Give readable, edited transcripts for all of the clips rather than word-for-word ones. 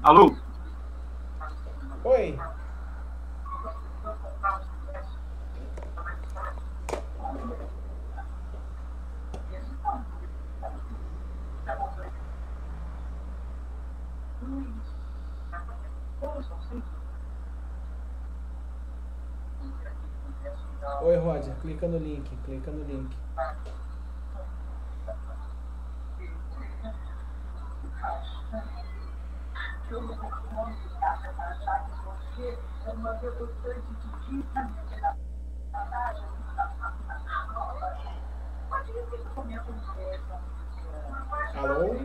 Alô? Oi. Oi, Roger. Clica no link. Clica no link. Alô?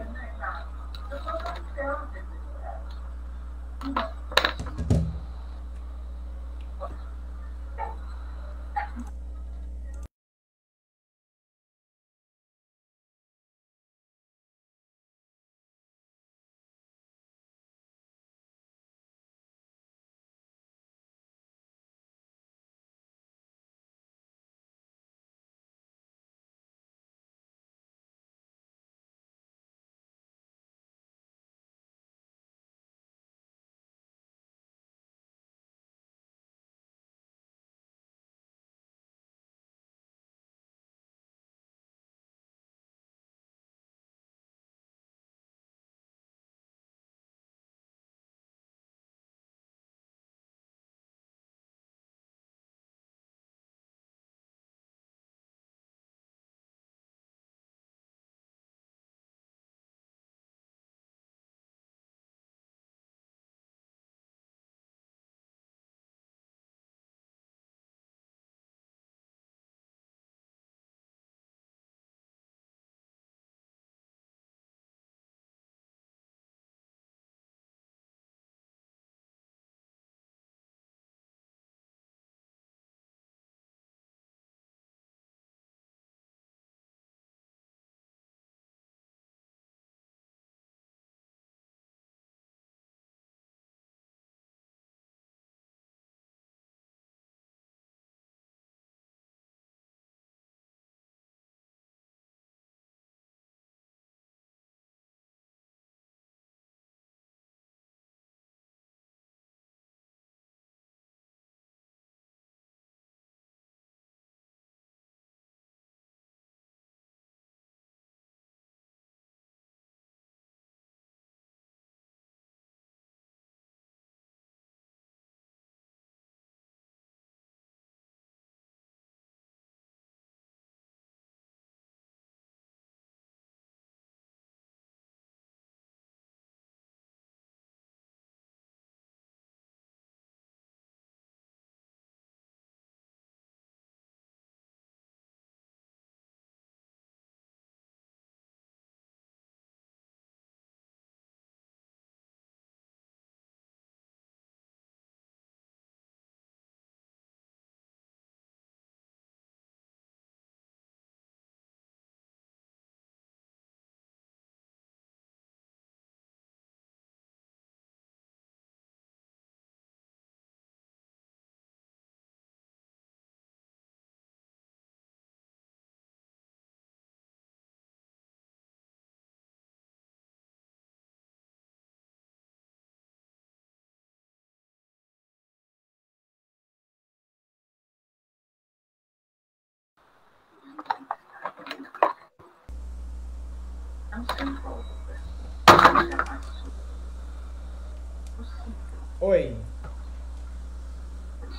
Oi.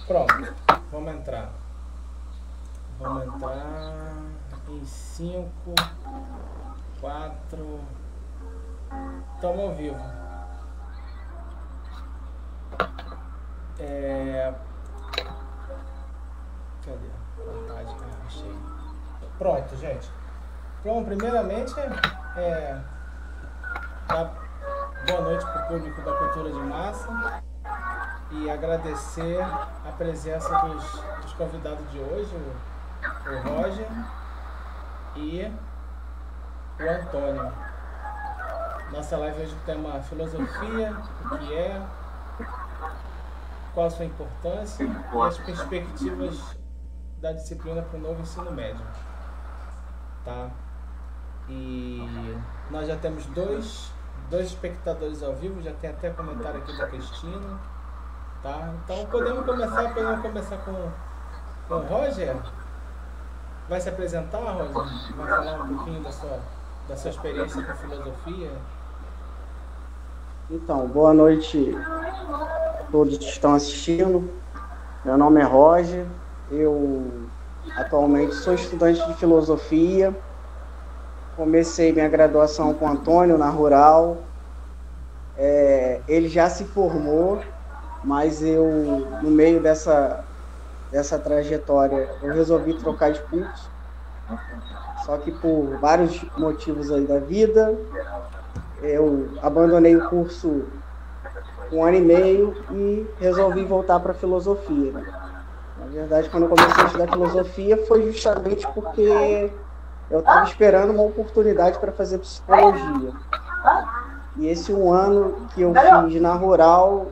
Pronto. Vamos entrar. Vamos entrar em 5, 4. Estamos ao vivo. Cadê? Vontade, achei. Pronto, gente. Bom, primeiramente, dar boa noite para o público da Cultura de Massa e agradecer a presença dos convidados de hoje, o Roger e o Antônio. Nossa live hoje tem uma filosofia, o que é, qual a sua importância e as perspectivas da disciplina para o novo ensino médio. Tá? E Nós já temos dois espectadores ao vivo, já tem até comentário aqui da Cristina. Tá? Então podemos começar com o Roger. Vai se apresentar, Roger? Vai falar um pouquinho da sua experiência com filosofia? Então, boa noite a todos que estão assistindo. Meu nome é Roger, eu atualmente sou estudante de filosofia. Comecei minha graduação com o Antônio na Rural. Ele já se formou, mas eu, no meio dessa trajetória, eu resolvi trocar de curso. Só que por vários motivos aí da vida, eu abandonei o curso com 1 ano e meio e resolvi voltar para a filosofia. Na verdade, quando eu comecei a estudar filosofia, foi justamente porque eu estava esperando uma oportunidade para fazer psicologia. E esse 1 ano que eu fiz na Rural,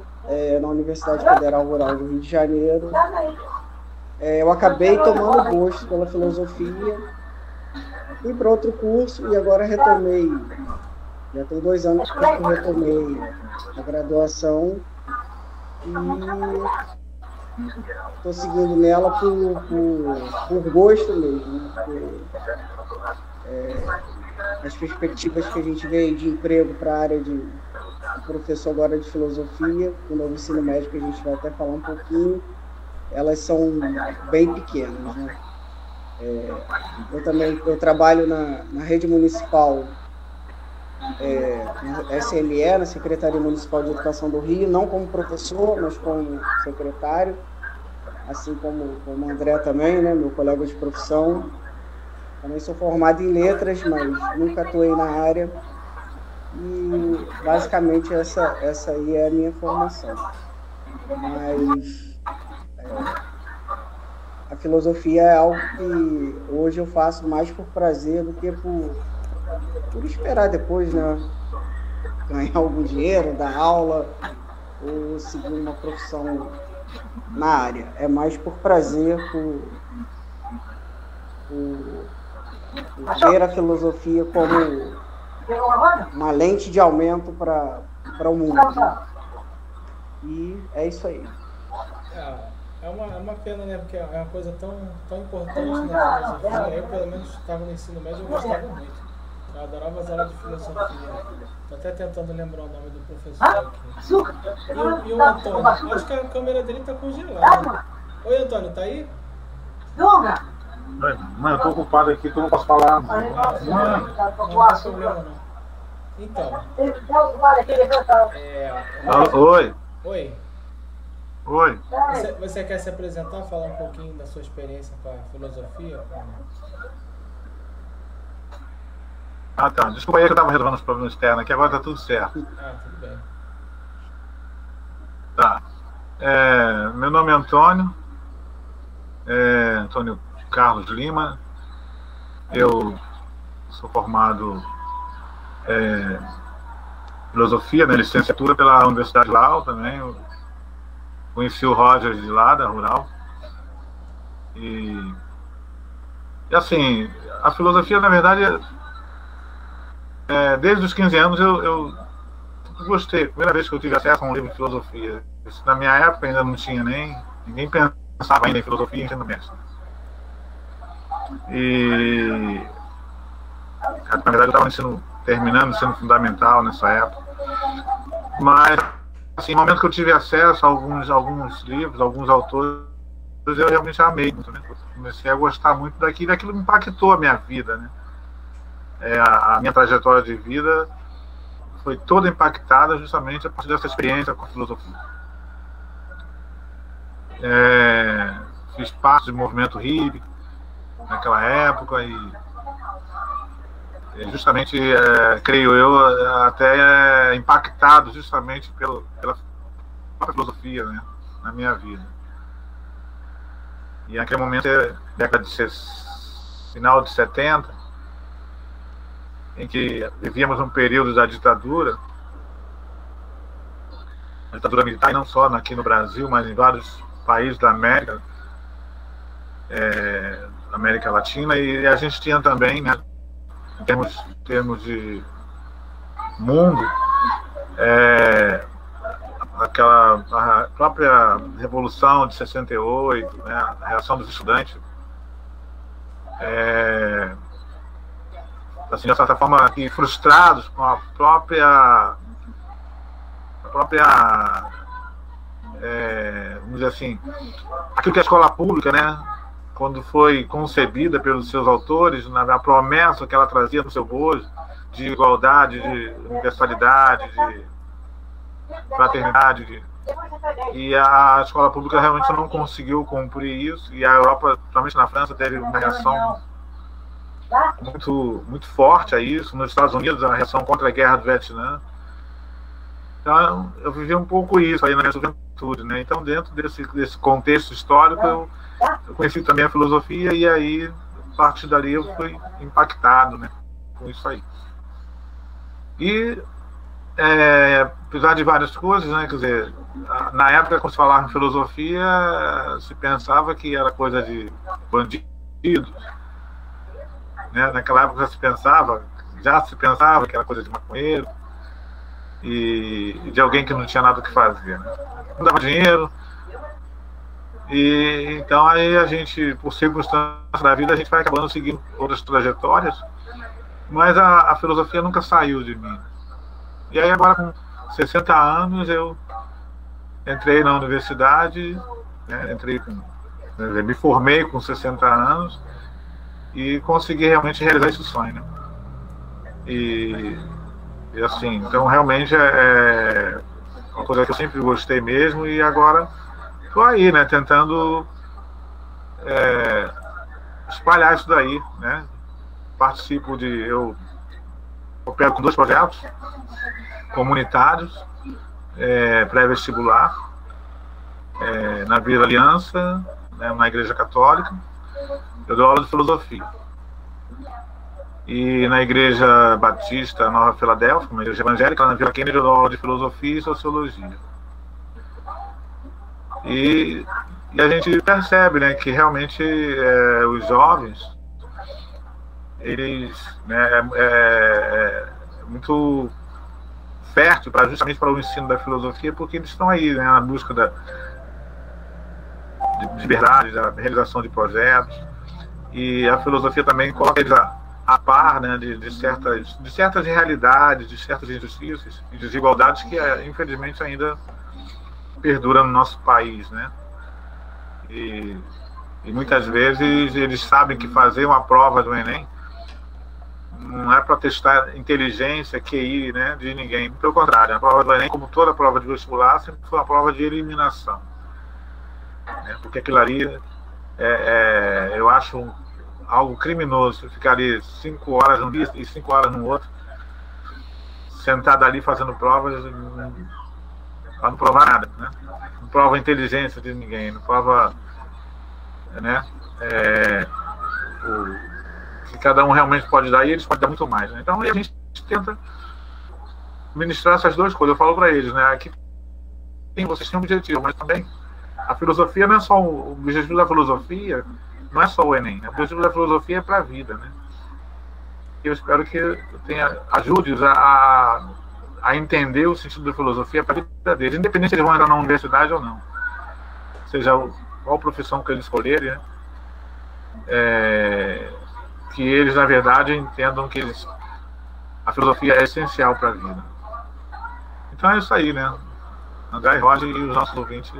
na Universidade Federal Rural do Rio de Janeiro, eu acabei tomando gosto pela filosofia, fui para outro curso e agora retomei. Já tem 2 anos que eu retomei a graduação e estou seguindo nela por gosto mesmo, as perspectivas que a gente vê de emprego para a área de professor agora de filosofia, no novo ensino médio, que a gente vai até falar um pouquinho, elas são bem pequenas, né? Eu trabalho na rede municipal, na SME, na Secretaria Municipal de Educação do Rio, não como professor, mas como secretário, assim como o André também, né, meu colega de profissão. Também sou formado em letras, mas nunca atuei na área. E basicamente essa aí é a minha formação. Mas a filosofia é algo que hoje eu faço mais por prazer do que por esperar depois, né, ganhar algum dinheiro, dar aula ou seguir uma profissão na área. É mais por prazer, por ver a filosofia como uma lente de aumento para o mundo. E é isso aí. É uma pena, né? Porque é uma coisa tão importante na filosofia. Eu, pelo menos, estava no ensino médio, eu gostava muito. Eu adorava as aulas de filosofia. Estou até tentando lembrar o nome do professor aqui. E o Antônio? Acho que a câmera dele está congelada. Oi, Antônio, tá aí? Mano, eu tô ocupado aqui, tu não posso falar. Não tem problema, não. Então. Oi. Oi. Oi. Você quer se apresentar, falar um pouquinho da sua experiência com a filosofia? Ah, tá. Desculpa aí que eu tava resolvendo os problemas externos aqui, agora tá tudo certo. Ah, tudo bem. Tá. Meu nome é Antônio. Antônio Carlos Lima. Eu sou formado em filosofia, na licenciatura pela Universidade de Lau também. Eu conheci o Roger de lá, da Rural. E assim, a filosofia, na verdade, desde os 15 anos eu gostei. Primeira vez que eu tive acesso a um livro de filosofia. Isso, na minha época ainda não tinha ninguém pensava ainda em filosofia e ensino médio. E na verdade eu estava terminando o ensino fundamental nessa época. Mas assim, no momento que eu tive acesso a alguns livros, alguns autores, eu realmente amei muito, né? Comecei a gostar muito daquilo, e aquilo impactou a minha vida, né? A minha trajetória de vida foi toda impactada justamente a partir dessa experiência com a filosofia. Fiz parte do movimento hippie naquela época e justamente, creio eu, até impactado justamente pela própria filosofia, né, na minha vida. E naquele momento, década de final de 70, em que vivíamos um período da ditadura, a ditadura militar, não só aqui no Brasil, mas em vários países da América Latina, e a gente tinha também, né, em termos de mundo, a própria Revolução de 68, né, a reação dos estudantes, assim, de certa forma, aqui, frustrados com a própria vamos dizer assim, aquilo que a escola pública, né, quando foi concebida pelos seus autores, a promessa que ela trazia no seu bojo de igualdade, de universalidade, de fraternidade, e a escola pública realmente não conseguiu cumprir isso, e a Europa, principalmente na França, teve uma reação muito forte a isso. Nos Estados Unidos, a reação contra a guerra do Vietnã. Então, eu vivi um pouco isso aí na minha juventude, né? Então, dentro desse contexto histórico, eu conheci também a filosofia, e aí, a partir dali, eu fui impactado, né, com isso aí. E, apesar de várias coisas, né, quer dizer, na época, quando se falava em filosofia, se pensava que era coisa de bandidos, né? Naquela época já se pensava que era coisa de maconheiro, e de alguém que não tinha nada o que fazer, né? Não dava dinheiro. E então aí a gente, por circunstâncias da vida, a gente vai acabando seguindo outras trajetórias, mas a filosofia nunca saiu de mim. E aí agora, com 60 anos, eu entrei na universidade, né, me formei com 60 anos e consegui realmente realizar esse sonho, né? E assim, então realmente é uma coisa que eu sempre gostei mesmo, e agora estou aí, né, tentando espalhar isso daí, né? Eu opero com 2 projetos comunitários, pré-vestibular, na Vila Aliança, né, na Igreja Católica. Eu dou aula de filosofia. E na Igreja Batista Nova Filadélfia, uma igreja evangélica, lá na Vila Kennedy, eu dou aula de filosofia e sociologia. E a gente percebe, né, que realmente os jovens, eles, né, é muito fértil justamente para o ensino da filosofia, porque eles estão aí, né, na busca de liberdade, da realização de projetos, e a filosofia também coloca eles a par, né, de certas realidades, de certas injustiças e desigualdades que infelizmente ainda perduram no nosso país, né? E muitas vezes eles sabem que fazer uma prova do Enem não é para testar inteligência, QI, né, de ninguém. Pelo contrário, a prova do Enem, como toda prova de vestibular, sempre foi uma prova de eliminação, né? Porque aquilo ali eu acho algo criminoso. Ficar ali 5 horas num dia e 5 horas no outro, sentado ali fazendo provas, para não provar nada, né? Não prova a inteligência de ninguém, não prova, né, que cada um realmente pode dar, e eles podem dar muito mais, né? Então a gente tenta ministrar essas 2 coisas. Eu falo para eles, né, aqui vocês têm um objetivo, mas também a filosofia não é só o objetivo da filosofia, não é só o Enem, né? O objetivo da filosofia é para a vida, né? Eu espero que ajude-os a entender o sentido da filosofia para a vida deles, independente se eles vão entrar na universidade ou não, seja qual profissão que eles escolherem, né? Que eles, na verdade, entendam que a filosofia é essencial para a vida. Então é isso aí, né? André, Roger e os nossos ouvintes.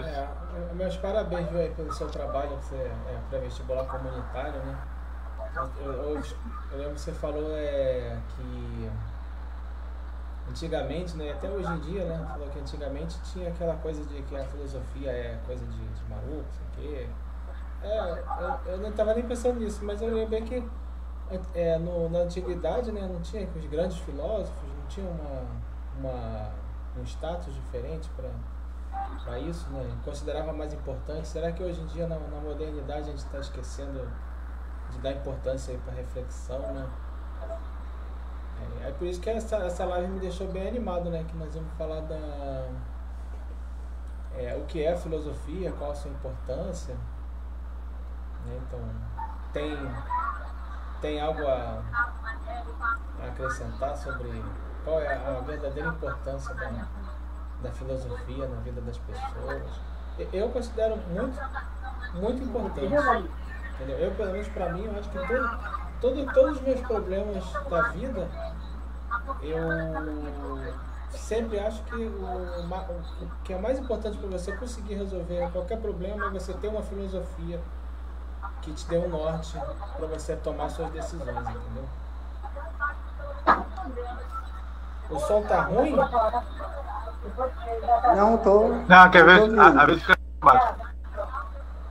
Meus parabéns, véio, pelo seu trabalho, você pré-vestibular comunitário, né? Eu lembro que você falou que antigamente, né, até hoje em dia, né, falou que antigamente tinha aquela coisa de que a filosofia é coisa de maluco, sei o quê. Eu não estava nem pensando nisso, mas eu lembrei que na antiguidade, né, não tinha os grandes filósofos, não tinha um status diferente para isso, né? Considerava mais importante. Será que hoje em dia, na modernidade, a gente está esquecendo de dar importância para reflexão, né? É por isso que essa live me deixou bem animado, né? Que nós vamos falar o que é filosofia, qual a sua importância, né? Então, tem algo a acrescentar sobre qual é a verdadeira importância da filosofia na vida das pessoas. Eu considero muito importante. Entendeu? Eu, pelo menos para mim, eu acho que todos os meus problemas da vida, eu sempre acho que o que é mais importante para você conseguir resolver qualquer problema é você ter uma filosofia que te dê um norte para você tomar suas decisões, entendeu? O som tá ruim? Não, tô. Não, quer ver? A vez fica baixo.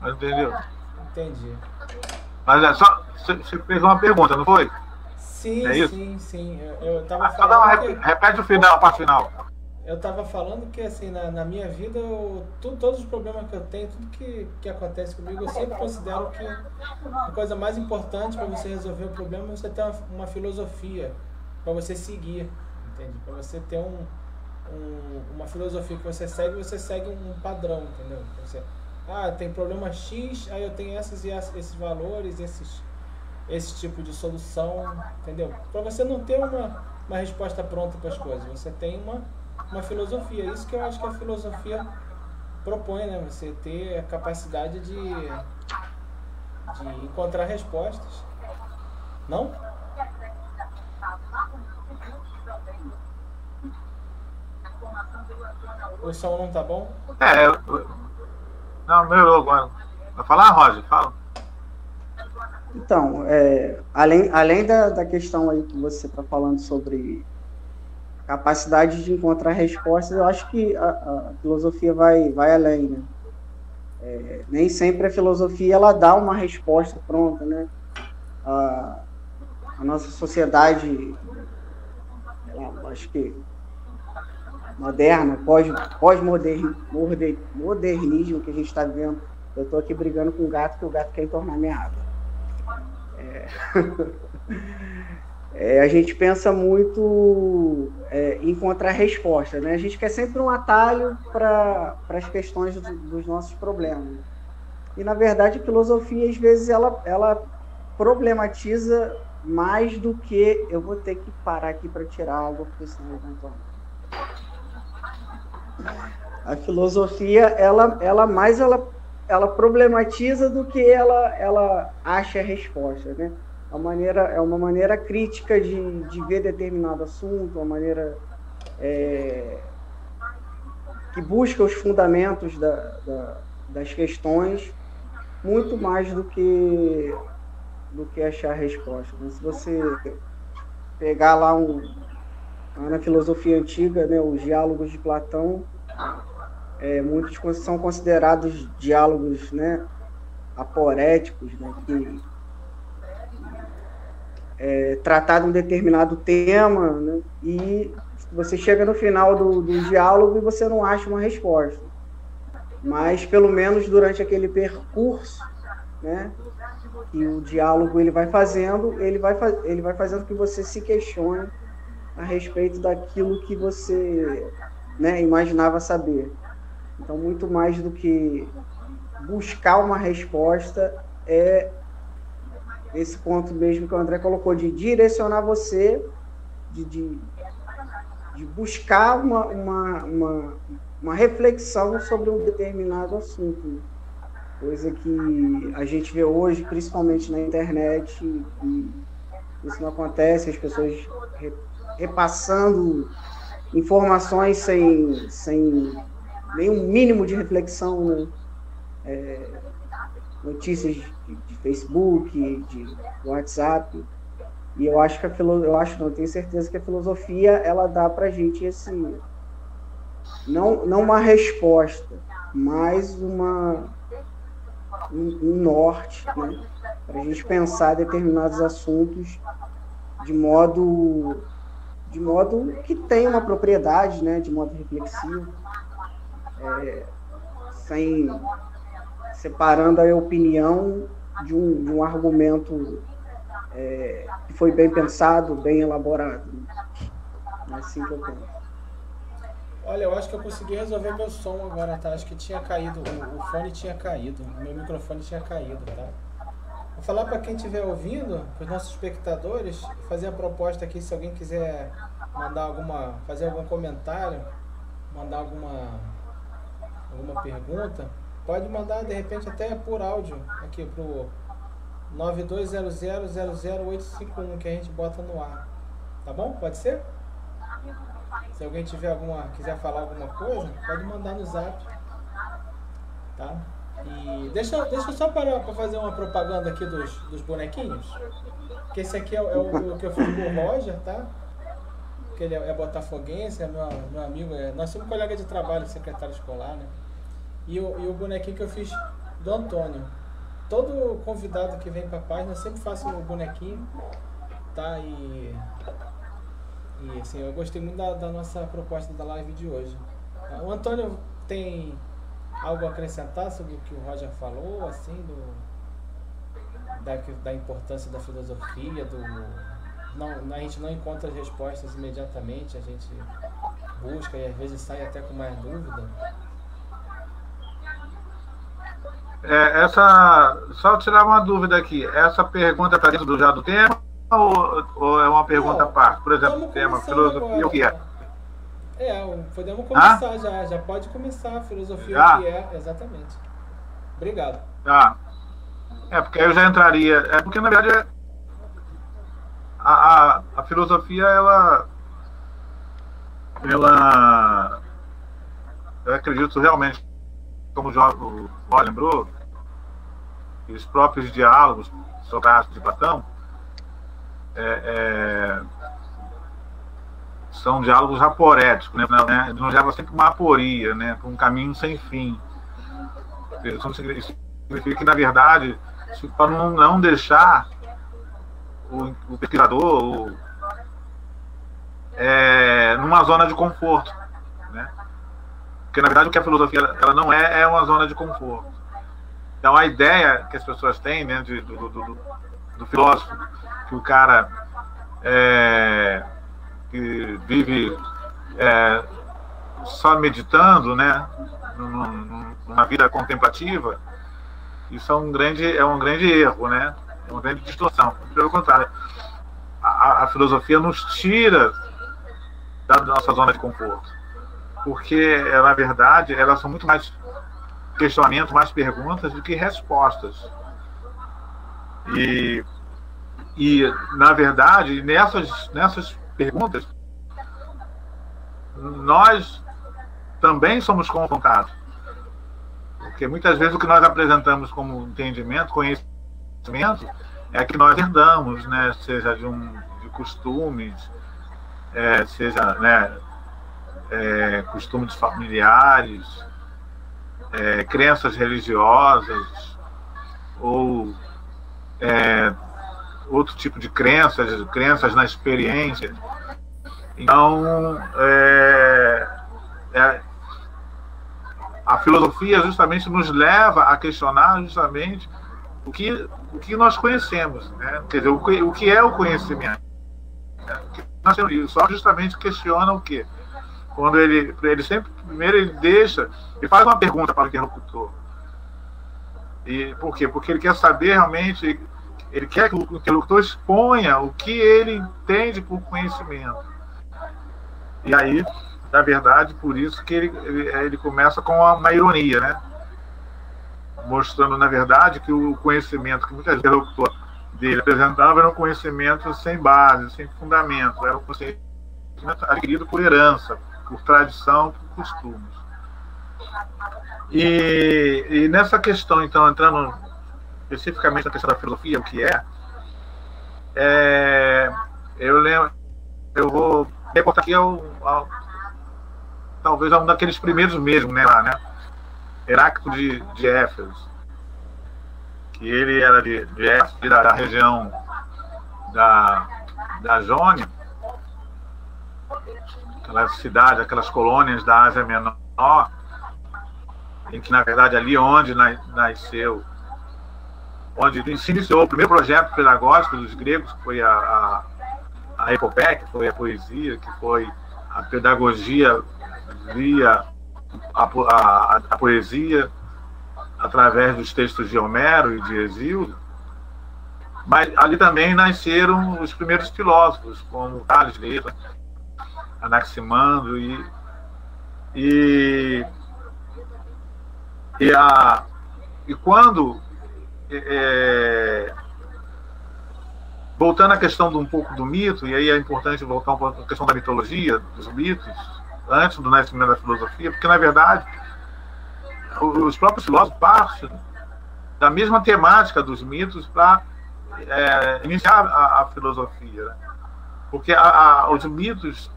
Entendeu? Entendi. Mas é só. Você fez uma pergunta, não foi? Sim, É isso? sim. Eu tava Só dá uma falando repete o final, a parte final. eu tava falando que assim, na minha vida, todos os problemas que eu tenho, tudo que acontece comigo, eu sempre considero que a coisa mais importante para você resolver o problema é você ter uma filosofia para você seguir, entende? Para você ter uma filosofia que você segue um padrão, entendeu? Você, tem problema X, aí eu tenho esses valores, esse tipo de solução, entendeu? Para você não ter uma resposta pronta para as coisas, você tem uma filosofia. Isso que eu acho que a filosofia propõe, né? Você ter a capacidade de encontrar respostas. Não? O som não tá bom? Não, melhorou agora. Vai falar, Roger? Fala. Então, além da questão aí que você está falando sobre capacidade de encontrar respostas, eu acho que a filosofia vai além, né? Nem sempre a filosofia ela dá uma resposta pronta, né? A nossa sociedade, acho que moderna, pós-modernismo que a gente está vivendo. Eu estou aqui brigando com o gato, que o gato quer entornar minha água. A gente pensa muito em encontrar resposta, né? A gente quer sempre um atalho para as questões dos nossos problemas. E, na verdade, a filosofia, às vezes, ela problematiza mais do que... Eu vou ter que parar aqui para tirar água, porque senão eu vou entornar. A filosofia, ela problematiza do que ela acha a resposta, né? É uma maneira crítica de ver determinado assunto, uma maneira que busca os fundamentos das questões muito mais do que achar a resposta. Mas se você pegar lá na filosofia antiga, né, os diálogos de Platão, muitos são considerados diálogos, né, aporéticos, né, que trataram um determinado tema, né, e você chega no final do diálogo e você não acha uma resposta. Mas, pelo menos, durante aquele percurso, né, que o diálogo ele vai fazendo que você se questione a respeito daquilo que você, né, imaginava saber. Então, muito mais do que buscar uma resposta, esse ponto mesmo que o André colocou, de direcionar você, de buscar uma reflexão sobre um determinado assunto. Coisa que a gente vê hoje, principalmente na internet, e isso não acontece, as pessoas repassando informações sem nenhum mínimo de reflexão, né? Notícias de Facebook, de WhatsApp, e eu acho que eu tenho certeza que a filosofia ela dá pra gente não uma resposta, mas um norte, né? Para a gente pensar determinados assuntos de modo que tenha uma propriedade, né? De modo reflexivo, separando a opinião de um argumento que foi bem pensado, bem elaborado. É assim que eu penso. Olha, eu acho que eu consegui resolver meu som agora, tá? Acho que tinha caído, o fone tinha caído, o meu microfone tinha caído, tá? Vou falar para quem estiver ouvindo, para os nossos espectadores, fazer a proposta aqui, se alguém quiser fazer algum comentário, mandar alguma pergunta, pode mandar de repente até por áudio aqui pro 9200000851 que a gente bota no ar. Tá bom? Pode ser? Se alguém quiser falar alguma coisa, pode mandar no zap. Tá? E deixa eu só parar para fazer uma propaganda aqui dos bonequinhos. Que esse aqui é o que eu fiz com o Roger, tá? Que ele é botafoguense, é meu amigo, nós somos colega de trabalho, secretário escolar, né? E o bonequinho que eu fiz do Antônio. Todo convidado que vem para a página, eu sempre faço o bonequinho, tá? E assim, eu gostei muito da nossa proposta da live de hoje. O Antônio tem algo a acrescentar sobre o que o Roger falou, assim, da importância da filosofia, a gente não encontra as respostas imediatamente, a gente busca e às vezes sai até com mais dúvida. Só tirar uma dúvida aqui, essa pergunta está dentro do tema ou é uma pergunta à parte? Por exemplo, o tema filosofia, o que é? Podemos começar já pode começar a filosofia, o que é, exatamente. Obrigado. Porque aí eu já entraria, porque na verdade a filosofia, eu acredito realmente, como o Jó lembrou, os próprios diálogos socráticos de Platão são diálogos aporéticos, né? Nos leva sempre uma aporia, né? Um caminho sem fim. Isso significa que, na verdade, para não deixar o pesquisador numa zona de conforto, né? Porque, na verdade, o que a filosofia ela não é uma zona de conforto. Então, a ideia que as pessoas têm, né, do filósofo, que o cara que vive só meditando, né, numa vida contemplativa, isso é um grande erro, né? É uma grande distorção. Pelo contrário, a filosofia nos tira da nossa zona de conforto, porque, na verdade, elas são muito mais questionamentos, mais perguntas do que respostas. E na verdade, nessas perguntas, nós também somos confrontados. Porque muitas vezes o que nós apresentamos como entendimento, conhecimento, é que nós herdamos, né? Seja de costumes, seja, né, costumes familiares, crenças religiosas, ou outro tipo de crenças na experiência. Então, a filosofia justamente nos leva a questionar justamente o que nós conhecemos, né? Quer dizer, o que é o conhecimento. Né? Só justamente questiona o quê? Quando ele sempre, primeiro ele faz uma pergunta para o interlocutor. E por quê? Porque ele quer saber realmente, ele quer que o interlocutor exponha o que ele entende por conhecimento. E aí, na verdade, por isso que ele começa com uma ironia, né? Mostrando, na verdade, que o conhecimento que muitas vezes o interlocutor dele apresentava era um conhecimento sem base, sem fundamento, era um conhecimento adquirido por herança, por tradição, por costumes. E nessa questão, então, entrando especificamente na questão da filosofia, o que eu vou reportar aqui talvez um daqueles primeiros mesmo, né, lá, né? Heráclito de Éfeso, que ele era da região da Jônia, aquelas cidades, aquelas colônias da Ásia Menor, em que, na verdade, ali onde nasceu, onde se iniciou o primeiro projeto pedagógico dos gregos, que foi a epopeia, que foi a poesia, que foi a pedagogia via a poesia, através dos textos de Homero e de Hesíodo. Mas ali também nasceram os primeiros filósofos, como Tales de Mileto, Anaximandro e quando voltando à questão um pouco do mito, e aí é importante voltar um pouco à questão da mitologia, dos mitos, antes do nascimento da filosofia, porque, na verdade, os próprios filósofos partem da mesma temática dos mitos para iniciar a filosofia. Né? Porque os mitos,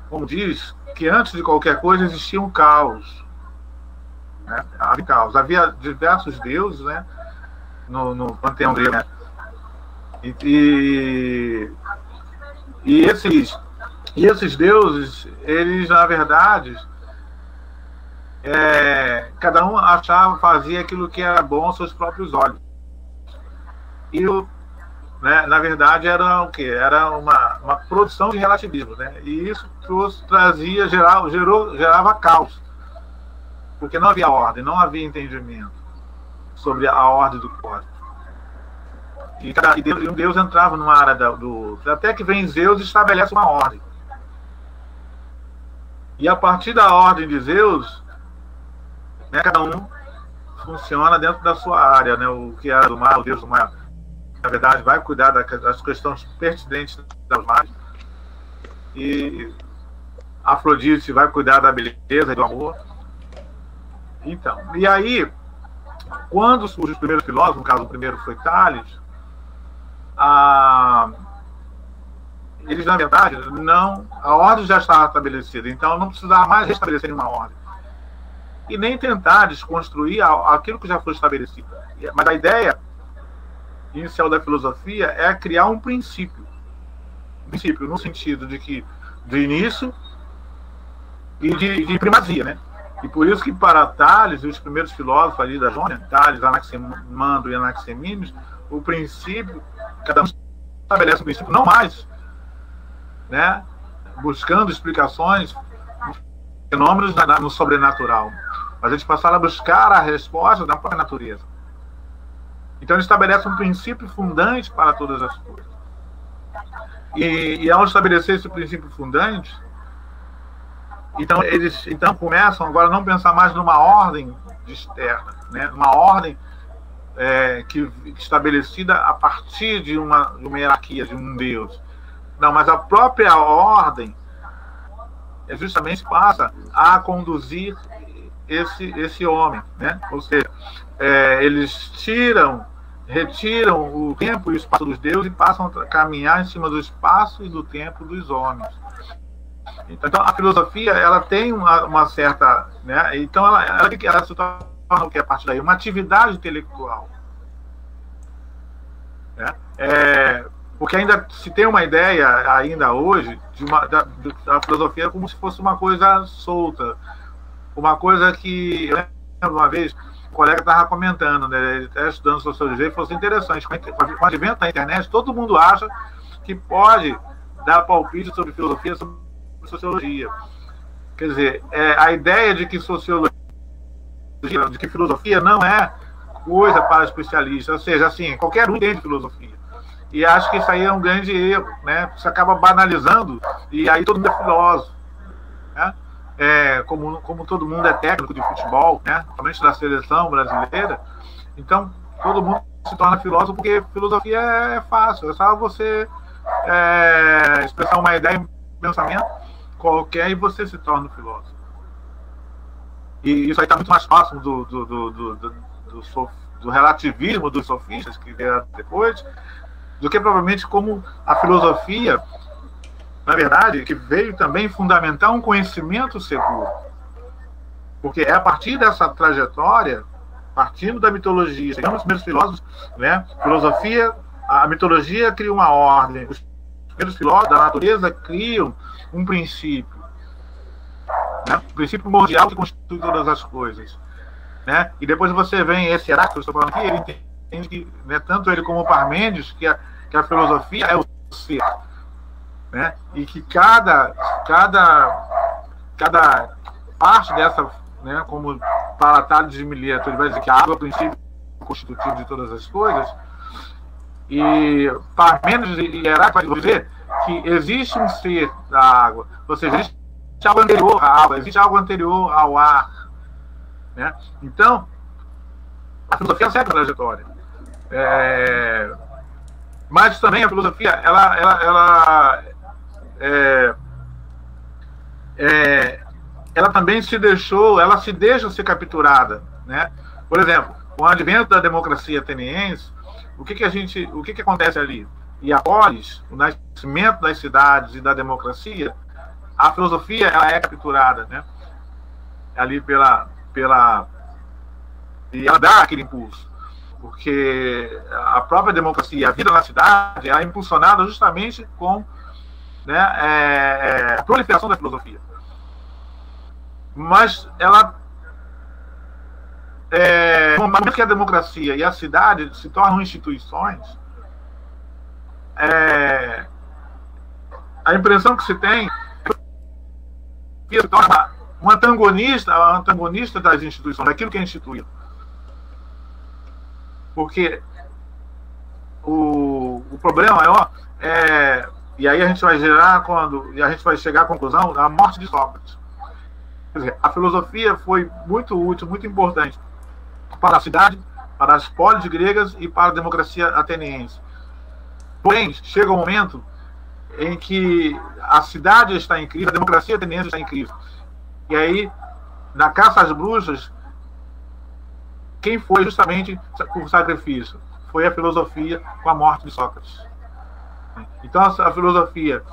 como diz, que antes de qualquer coisa existia um caos. Né? Havia diversos deuses, né? no panteão grego, né? E esses deuses, eles, na verdade, cada um fazia aquilo que era bom aos seus próprios olhos. E, né, na verdade, era o quê? Era uma produção de relativismo, né? E isso gerava caos. Porque não havia ordem, não havia entendimento sobre a ordem do cosmos. E um Deus entrava numa área até que vem Zeus e estabelece uma ordem. E a partir da ordem de Zeus, né, cada um funciona dentro da sua área, né? O que era do mar, o Deus do mar, na verdade, vai cuidar das questões pertinentes dos mares. E Afrodite vai cuidar da beleza e do amor. Então, e aí, quando surgem os primeiros filósofos, no caso o primeiro foi Tales, eles, na verdade, a ordem já estava estabelecida, então não precisava mais restabelecer nenhuma ordem. E nem tentar desconstruir aquilo que já foi estabelecido. Mas a ideia inicial da filosofia é criar um princípio. Um princípio no sentido de início e de primazia, né? E por isso que para Tales, os primeiros filósofos ali da Jônia, Tales, Anaximandro e Anaximínides, o princípio, cada um estabelece um princípio, não mais, né, buscando explicações, fenômenos no sobrenatural, mas eles passaram a buscar a resposta da própria natureza. Então ele estabelece um princípio fundante para todas as coisas. E ao estabelecer esse princípio fundante, então eles começam agora a não pensar mais numa ordem externa, né, uma ordem estabelecida a partir de uma hierarquia, de um Deus. Não, mas a própria ordem justamente passa a conduzir esse homem, né? Ou seja, eles retiram o tempo e o espaço dos deuses e passam a caminhar em cima do espaço e do tempo dos homens. Então a filosofia, ela tem uma certa, né? Então ela se torna o que a partir daí? Uma atividade intelectual. Né? Porque ainda se tem uma ideia ainda hoje da filosofia como se fosse uma coisa solta, uma coisa que, eu lembro uma vez, o colega estava comentando, né, ele estava estudando sociologia e falou assim, interessante, com o advento da internet, todo mundo acha que pode dar palpite sobre filosofia, sobre sociologia. Quer dizer, a ideia de que filosofia não é coisa para especialistas, ou seja, assim, qualquer um entende filosofia. E acho que isso aí é um grande erro, né? Você acaba banalizando e aí todo mundo é filósofo, né? Como todo mundo é técnico de futebol, né? Principalmente da seleção brasileira, então todo mundo se torna filósofo porque filosofia é fácil, é só você expressar uma ideia, um pensamento qualquer e você se torna filósofo. E isso aí está muito mais próximo do relativismo dos sofistas que vieram depois, do que provavelmente como a filosofia, na verdade, que veio também fundamentar um conhecimento seguro. Porque é a partir dessa trajetória, partindo da mitologia, chegamos aos primeiros filósofos, né? A mitologia cria uma ordem, os primeiros filósofos da natureza criam um princípio, né? Um princípio primordial que constitui todas as coisas. Né? E depois você vem esse Heráclito, estou falando aqui, ele entende que, né, tanto ele como o Parmênides, que a filosofia é o ser, né? E que cada parte dessa, né, como para Tales de Mileto, ele vai dizer que a água é o princípio constitutivo de todas as coisas, e Parmênides e Heráclito vai dizer que existe um ser da água, ou seja, existe algo anterior à água, existe algo anterior ao ar, né? Então, a filosofia segue a trajetória. Mas também a filosofia, ela também se deixa ser capturada, né? Por exemplo, com o advento da democracia ateniense, o que acontece ali? E após o nascimento das cidades e da democracia, a filosofia ela é capturada, né? Ali e ela dá aquele impulso, porque a própria democracia, a vida na cidade, ela é impulsionada justamente com, né, a proliferação da filosofia. Mas ela, no momento que a democracia e a cidade se tornam instituições, a impressão que se tem é que se torna um antagonista das instituições, daquilo que é instituído. Porque o problema maior e aí a gente vai chegar à conclusão da morte de Sócrates. Quer dizer, a filosofia foi muito útil, muito importante para a cidade, para as polis gregas e para a democracia ateniense. Porém, chega um momento em que a cidade está em crise, a democracia ateniense está em crise. E aí, na caça às bruxas, quem foi justamente por sacrifício? Foi a filosofia com a morte de Sócrates. Então, a filosofia,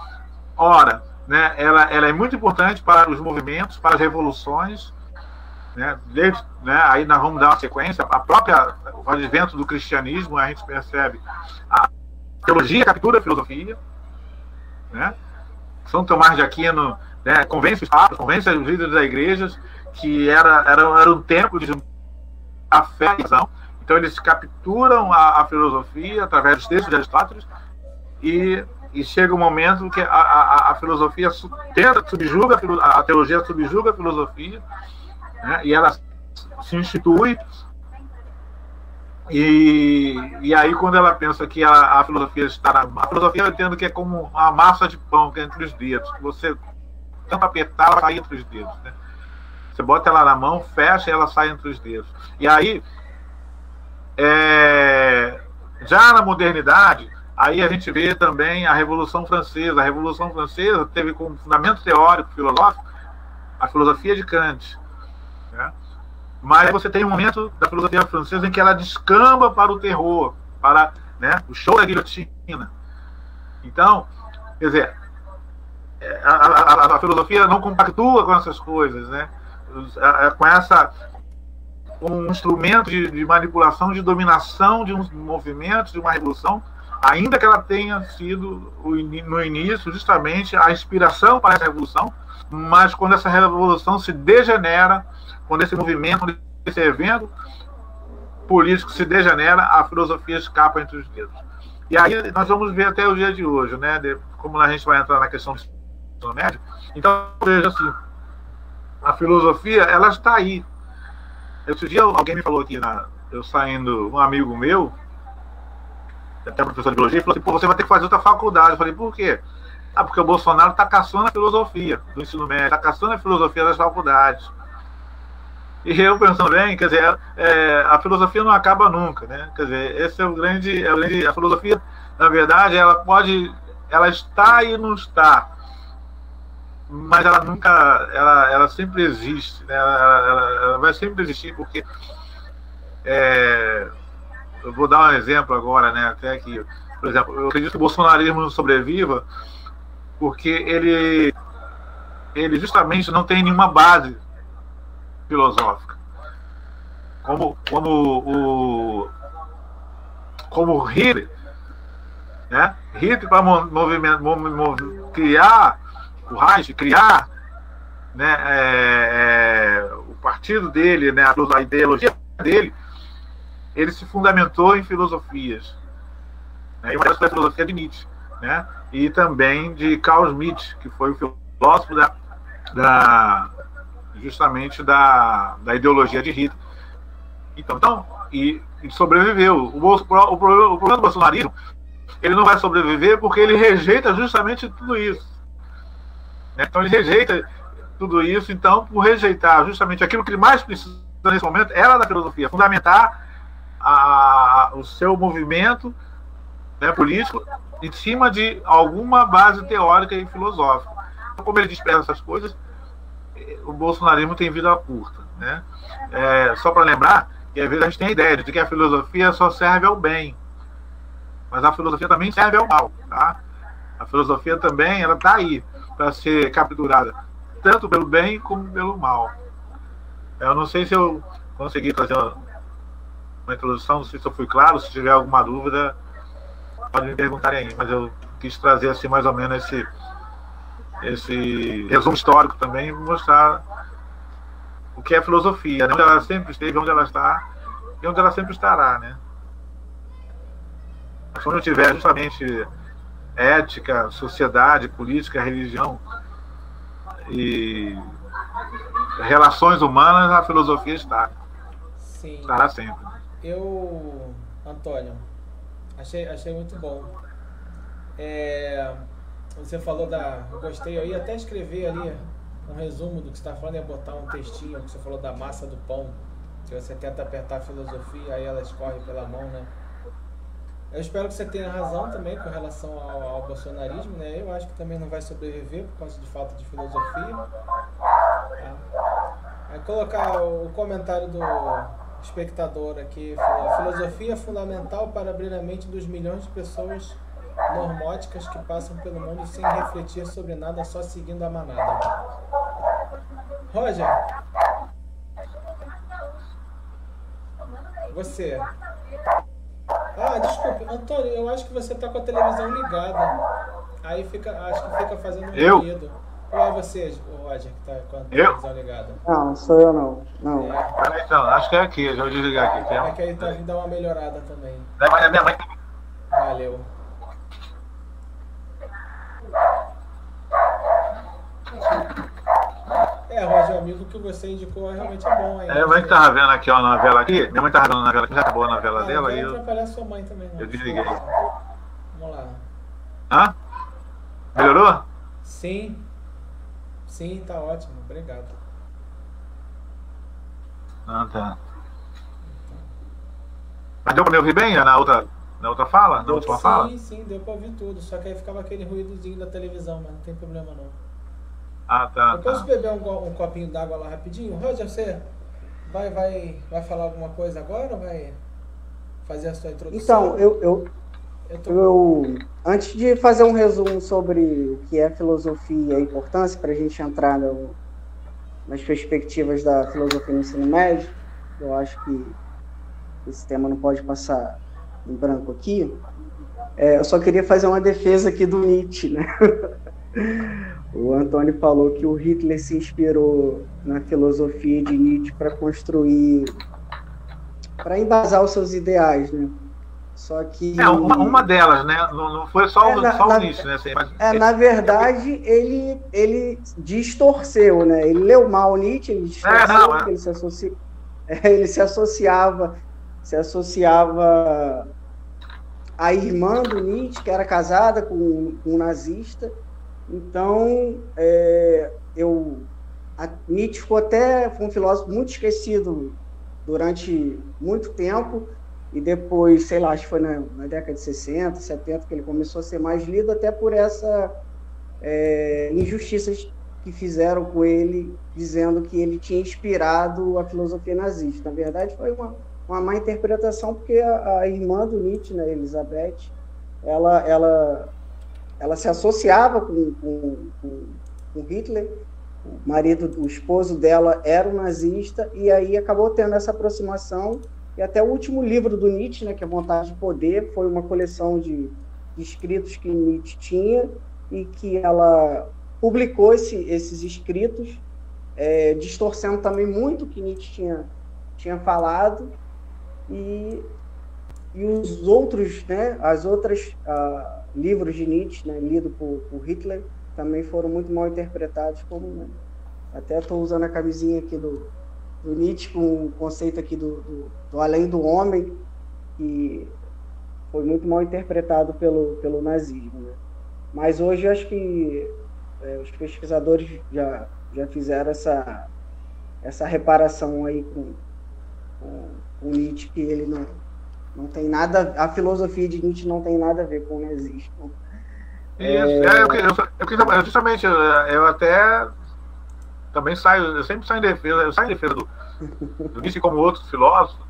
ora, né, ela é muito importante para os movimentos, para as revoluções, né, aí nós vamos dar uma sequência. O advento do cristianismo, a gente percebe a teologia captura a filosofia, né? São Tomás de Aquino, né, convence os papas, convence os líderes das igrejas que era um tempo de a fé e a razão. Então eles capturam a filosofia através dos textos de Aristóteles e chega um momento que a filosofia subjuga, a teologia subjuga a filosofia, né, e ela se institui. E aí, quando ela pensa que a filosofia está a filosofia, eu entendo que é como uma massa de pão que é entre os dedos, que você tanto apertar, ela sai entre os dedos, né? Você bota ela na mão, fecha e ela sai entre os dedos. E aí, já na modernidade, aí a gente vê também a Revolução Francesa. A Revolução Francesa teve como fundamento teórico, filosófico, a filosofia de Kant, né? Mas você tem um momento da filosofia francesa em que ela descamba para o terror, para, né, o show da guilhotina. Então, quer dizer, a filosofia não compactua com essas coisas, né? Com um instrumento de manipulação, de dominação de um movimento, de uma revolução, ainda que ela tenha sido no início justamente a inspiração para essa revolução, mas quando essa revolução se degenera, quando esse movimento, quando esse evento político se degenera, a filosofia escapa entre os dedos. E aí nós vamos ver até o dia de hoje, né? Como a gente vai entrar na questão do ensino médio. Então, veja assim, a filosofia, ela está aí. Esse dia alguém me falou aqui, eu saindo, um amigo meu, até professor de biologia, falou assim: pô, você vai ter que fazer outra faculdade. Eu falei: por quê? Porque o Bolsonaro está caçando a filosofia do ensino médio, está caçando a filosofia das faculdades. E eu pensando bem, quer dizer, a filosofia não acaba nunca, né? Quer dizer, esse é o grande, a filosofia, na verdade, ela está e não está, mas ela nunca, ela sempre existe, né? Ela vai sempre existir, porque eu vou dar um exemplo agora, né? Até que, por exemplo, eu acredito que o bolsonarismo não sobreviva porque ele justamente não tem nenhuma base filosófica. Como Hitler, né? Hitler, para criar o Reich, criar, né, o partido dele, né, a ideologia dele, ele se fundamentou em filosofias, né? E uma delas foi a filosofia de Nietzsche, né? E também de Carl Schmitt, que foi o filósofo justamente da ideologia de Hitler. Então, e sobreviveu. O problema do bolsonarismo ele não vai sobreviver porque ele rejeita justamente tudo isso. Então ele rejeita tudo isso, então, por rejeitar justamente aquilo que ele mais precisa nesse momento, era da filosofia, fundamentar o seu movimento, né, político em cima de alguma base teórica e filosófica. Então, como ele despreza essas coisas, o bolsonarismo tem vida curta, né? Só para lembrar que às vezes a gente tem a ideia de que a filosofia só serve ao bem, mas a filosofia também serve ao mal, tá? A filosofia também, ela está aí para ser capturada tanto pelo bem como pelo mal. Eu não sei se eu consegui fazer uma introdução, não sei se eu fui claro. Se tiver alguma dúvida, pode me perguntarem aí, mas eu quis trazer assim mais ou menos esse resumo histórico também, mostrar o que é filosofia, né? Onde ela sempre esteve, onde ela está e onde ela sempre estará, né? Onde eu tiver justamente ética, sociedade, política, religião e relações humanas, a filosofia está. Sim. Estará sempre. Antônio, achei muito bom. Você falou eu gostei, eu ia até escrever ali um resumo do que você está falando, ia botar um textinho que você falou da massa do pão, que você tenta apertar a filosofia, aí ela escorre pela mão, né? Eu espero que você tenha razão também com relação ao bolsonarismo, né? Eu acho que também não vai sobreviver por causa de falta de filosofia. Tá? Aí colocar o comentário do espectador aqui, falou: a filosofia é fundamental para abrir a mente dos milhões de pessoas normóticas que passam pelo mundo sem refletir sobre nada, só seguindo a manada. Roger, você... desculpe, Antônio, eu acho que você está com a televisão ligada. Aí acho que fica fazendo um ruído. Ou é você, Roger, que está com a televisão ligada? Não, sou eu não. Então, acho que é aqui, já vou desligar aqui. É que aí tá vindo dar uma melhorada também. Minha mãe. Valeu. Roger, amigo, que você indicou realmente é bom. Minha mãe que tava vendo aqui a novela aqui. Minha mãe tava vendo a novela aqui, já acabou a novela dela. Não vai atrapalhar sua mãe também, não. Eu desliguei. Vamos lá. Melhorou? Sim, tá ótimo. Obrigado. Tá. Mas deu pra me ouvir bem na outra fala? Na última fala? Sim, deu pra ouvir tudo. Só que aí ficava aquele ruídozinho da televisão, mas não tem problema não. Tá. Eu posso beber um copinho d'água lá rapidinho? Roger, você vai falar alguma coisa agora ou vai fazer a sua introdução? Então, eu antes de fazer um resumo sobre o que é filosofia e a importância para a gente entrar nas perspectivas da filosofia no ensino médio, eu acho que esse tema não pode passar em branco aqui. Eu só queria fazer uma defesa aqui do Nietzsche, né? O Antônio falou que o Hitler se inspirou na filosofia de Nietzsche para embasar os seus ideais, né? Só que... uma delas, né? Não foi só o Nietzsche, né? Na verdade, ele distorceu, né? Ele leu mal o Nietzsche, ele distorceu, porque ele se associava à irmã do Nietzsche, que era casada com um nazista. Então, Nietzsche foi um filósofo muito esquecido durante muito tempo, e depois, sei lá, acho que foi na década de 60, 70, que ele começou a ser mais lido, até por essa injustiças que fizeram com ele, dizendo que ele tinha inspirado a filosofia nazista. Na verdade, foi uma má interpretação, porque a irmã do Nietzsche, né, Elizabeth, ela se associava com Hitler, o esposo dela era um nazista, e aí acabou tendo essa aproximação, e até o último livro do Nietzsche, né, que é Vontade de Poder, foi uma coleção de escritos que Nietzsche tinha, e que ela publicou esses escritos, distorcendo também muito o que Nietzsche tinha falado, e os outros, né, as outras livros de Nietzsche, né, lido por Hitler, também foram muito mal interpretados, como, né, até estou usando a camisinha aqui do Nietzsche com o conceito aqui do além do homem, que foi muito mal interpretado pelo nazismo, né? Mas hoje eu acho que os pesquisadores já fizeram essa reparação aí com Nietzsche, que ele não tem nada, a filosofia de Nietzsche não tem nada a ver com o nazismo. Justamente, eu até também eu sempre saio em defesa do Nietzsche, como outros filósofos,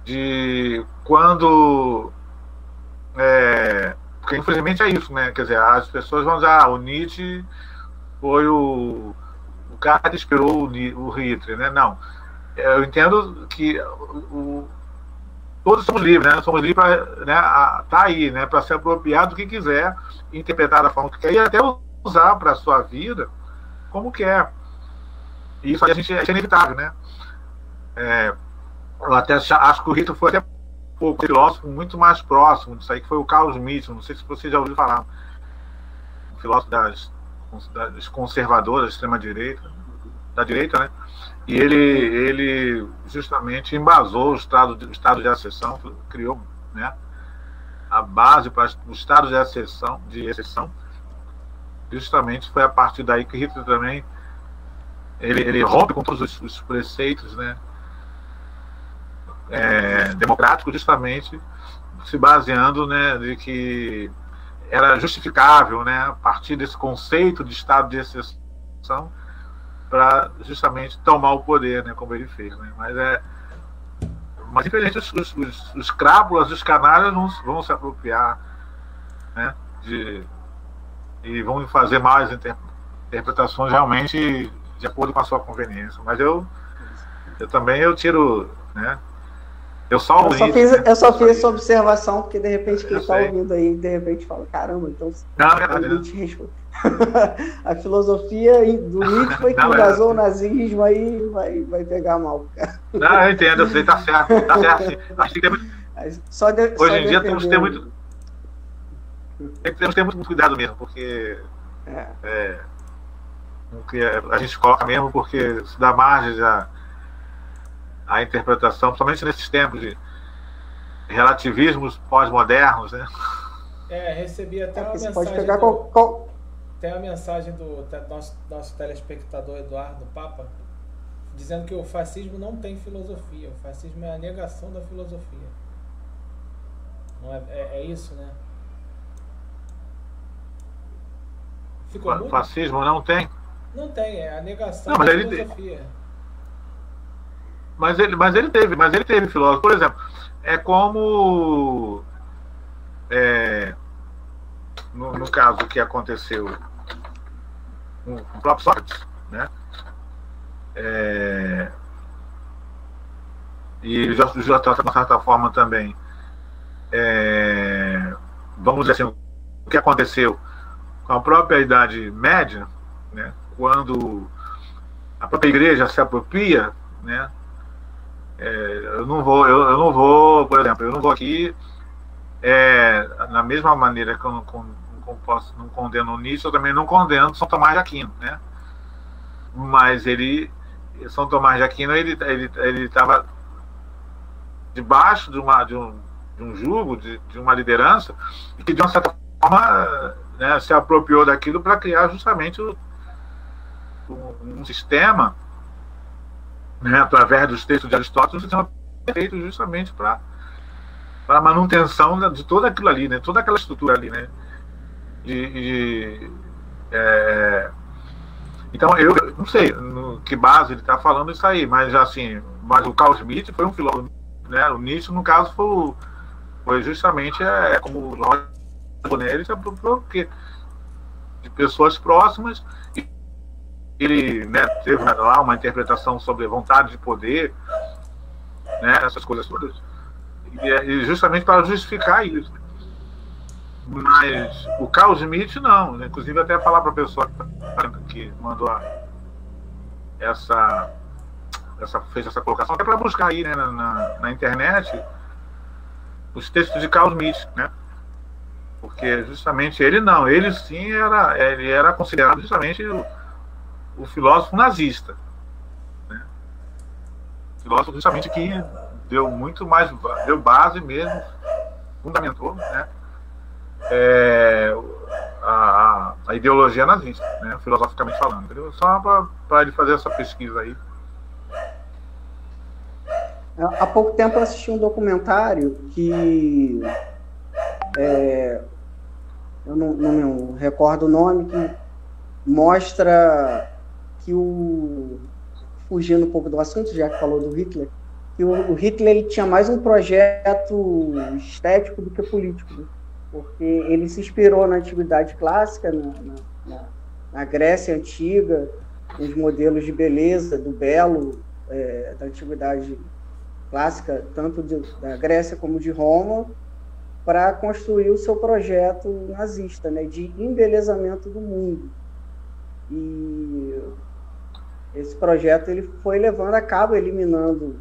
de quando porque infelizmente é isso, né? Quer dizer, as pessoas vão dizer, o Nietzsche foi o cara que inspirou o Hitler, né? Não, eu entendo que todos somos livres, né? Somos livres para, né, tá aí, né? Para se apropriar do que quiser, interpretar da forma que quer e até usar para a sua vida como quer. E isso aí a gente é inevitável, né? Eu até acho que o Hitler foi até um filósofo muito mais próximo disso aí, que foi o Carl Schmitt. Não sei se você já ouviu falar. Um filósofo das conservadoras, da extrema-direita, da direita, né? E ele justamente embasou o estado de exceção, criou, né, a base para o estado de exceção. Justamente foi a partir daí que Hitler também ele rompe com todos os preceitos, né, democráticos, justamente se baseando, né, de que era justificável, né, a partir desse conceito de estado de exceção, para justamente tomar o poder, né, como ele fez, né? Mas infelizmente os crápulas, os canalhas vão se apropriar, né, e vão fazer mais interpretações realmente de acordo com a sua conveniência. Mas eu também tiro, né? Eu só fiz essa observação porque de repente quem está ouvindo aí de repente fala, caramba, então a filosofia do Nietzsche foi que embasou o nazismo, aí vai pegar mal, cara. Não, eu entendo, eu sei, tá certo. Acho que tem muito... Hoje em dia temos que ter muito cuidado mesmo, porque a gente coloca mesmo, porque se dá margem à interpretação, principalmente nesses tempos de relativismos pós-modernos, né? Recebi até uma mensagem. Pode pegar Tem uma mensagem do nosso telespectador Eduardo Papa, dizendo que o fascismo não tem filosofia. O fascismo é a negação da filosofia. Não é isso, né? Ficou o fascismo não tem? Não tem, é a negação da filosofia. Mas ele teve filósofo. Por exemplo, é como no caso que aconteceu com o próprio Sócrates, né? E já de certa forma também, vamos dizer assim, o que aconteceu com a própria Idade Média, né? Quando a própria igreja se apropria, né? Eu não vou, por exemplo, eu não vou aqui na mesma maneira que eu não condeno Nietzsche, eu também não condeno São Tomás de Aquino, né? Mas São Tomás de Aquino, ele estava debaixo de um jugo, de uma liderança, e que de uma certa forma, né, se apropriou daquilo para criar justamente um sistema, né, através dos textos de Aristóteles, um sistema feito justamente para a manutenção de tudo aquilo ali, né, toda aquela estrutura ali, né, então eu não sei no que base ele está falando isso aí, mas assim, o Carl Schmitt foi um filósofo, né, o Nietzsche no caso foi justamente como o Jorge Bonelli se apropriou de pessoas próximas. Ele, né, teve lá uma interpretação sobre vontade de poder, né, essas coisas todas, e justamente para justificar isso. Mas o Carl Schmitt não, né? Inclusive até falar para a pessoa que mandou fez essa colocação, até para buscar aí, né, na internet os textos de Carl Schmitt, né? Porque justamente ele sim era considerado justamente o filósofo nazista, né? Filósofo justamente que deu base mesmo fundamentou, né, a ideologia nazista, né, filosoficamente falando, entendeu? Só para ele fazer essa pesquisa aí. Há pouco tempo eu assisti um documentário que eu não recordo o nome, que mostra que fugindo um pouco do assunto, já que falou do Hitler, que o Hitler ele tinha mais um projeto estético do que político, né? Porque ele se inspirou na antiguidade clássica, na Grécia Antiga, nos modelos de beleza, do belo, da antiguidade clássica, tanto da Grécia como de Roma, para construir o seu projeto nazista, né, de embelezamento do mundo. E esse projeto ele foi levando a cabo, eliminando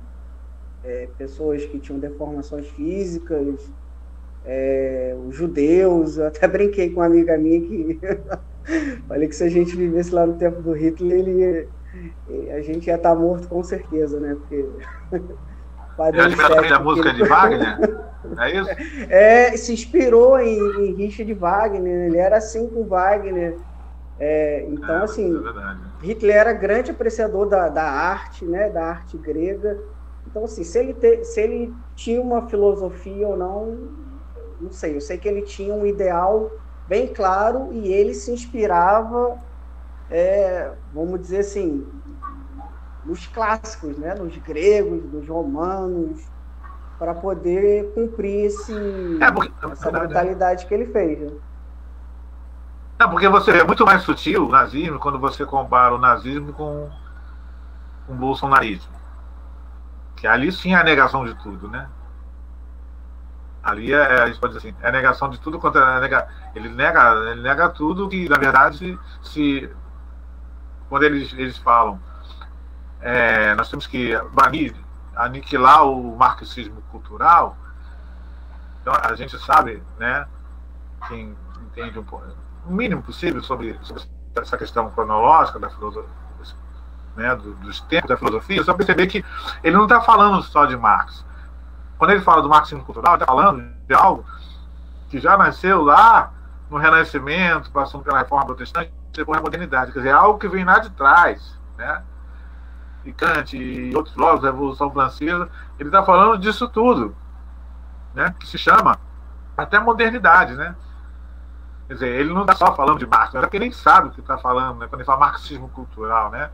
pessoas que tinham deformações físicas, os judeus. Eu até brinquei com uma amiga minha que falei que se a gente vivesse lá no tempo do Hitler, a gente ia estar morto com certeza, né? Porque a música de Wagner, é isso? Se inspirou em Richard Wagner, ele era assim com Wagner. Então, assim, Hitler era grande apreciador da arte, né? Da arte grega. Então, assim, se ele tinha uma filosofia ou não sei. Eu sei que ele tinha um ideal bem claro e ele se inspirava, vamos dizer assim, nos clássicos, né? Nos gregos, nos romanos, para poder cumprir essa brutalidade que ele fez. Né? Porque você é muito mais sutil o nazismo quando você compara o nazismo com o bolsonarismo. Que ali sim é a negação de tudo, né? Ali a gente pode dizer assim, é a negação de tudo quanto ele nega tudo que, na verdade, quando eles falam nós temos que banir, aniquilar o marxismo cultural. Então a gente sabe, né, quem entende o mínimo possível sobre essa questão cronológica da filosofia, né, dos tempos da filosofia, só perceber que ele não está falando só de Marx. Quando ele fala do marxismo cultural, ele está falando de algo que já nasceu lá no Renascimento, passando pela Reforma Protestante, depois da modernidade. Quer dizer, algo que vem lá de trás, né? E Kant e outros filósofos da Revolução Francesa, ele está falando disso tudo, né? Que se chama até modernidade, né? Quer dizer, ele não está só falando de Marx, mas é porque ele nem sabe o que está falando, né? Quando ele fala marxismo cultural, né?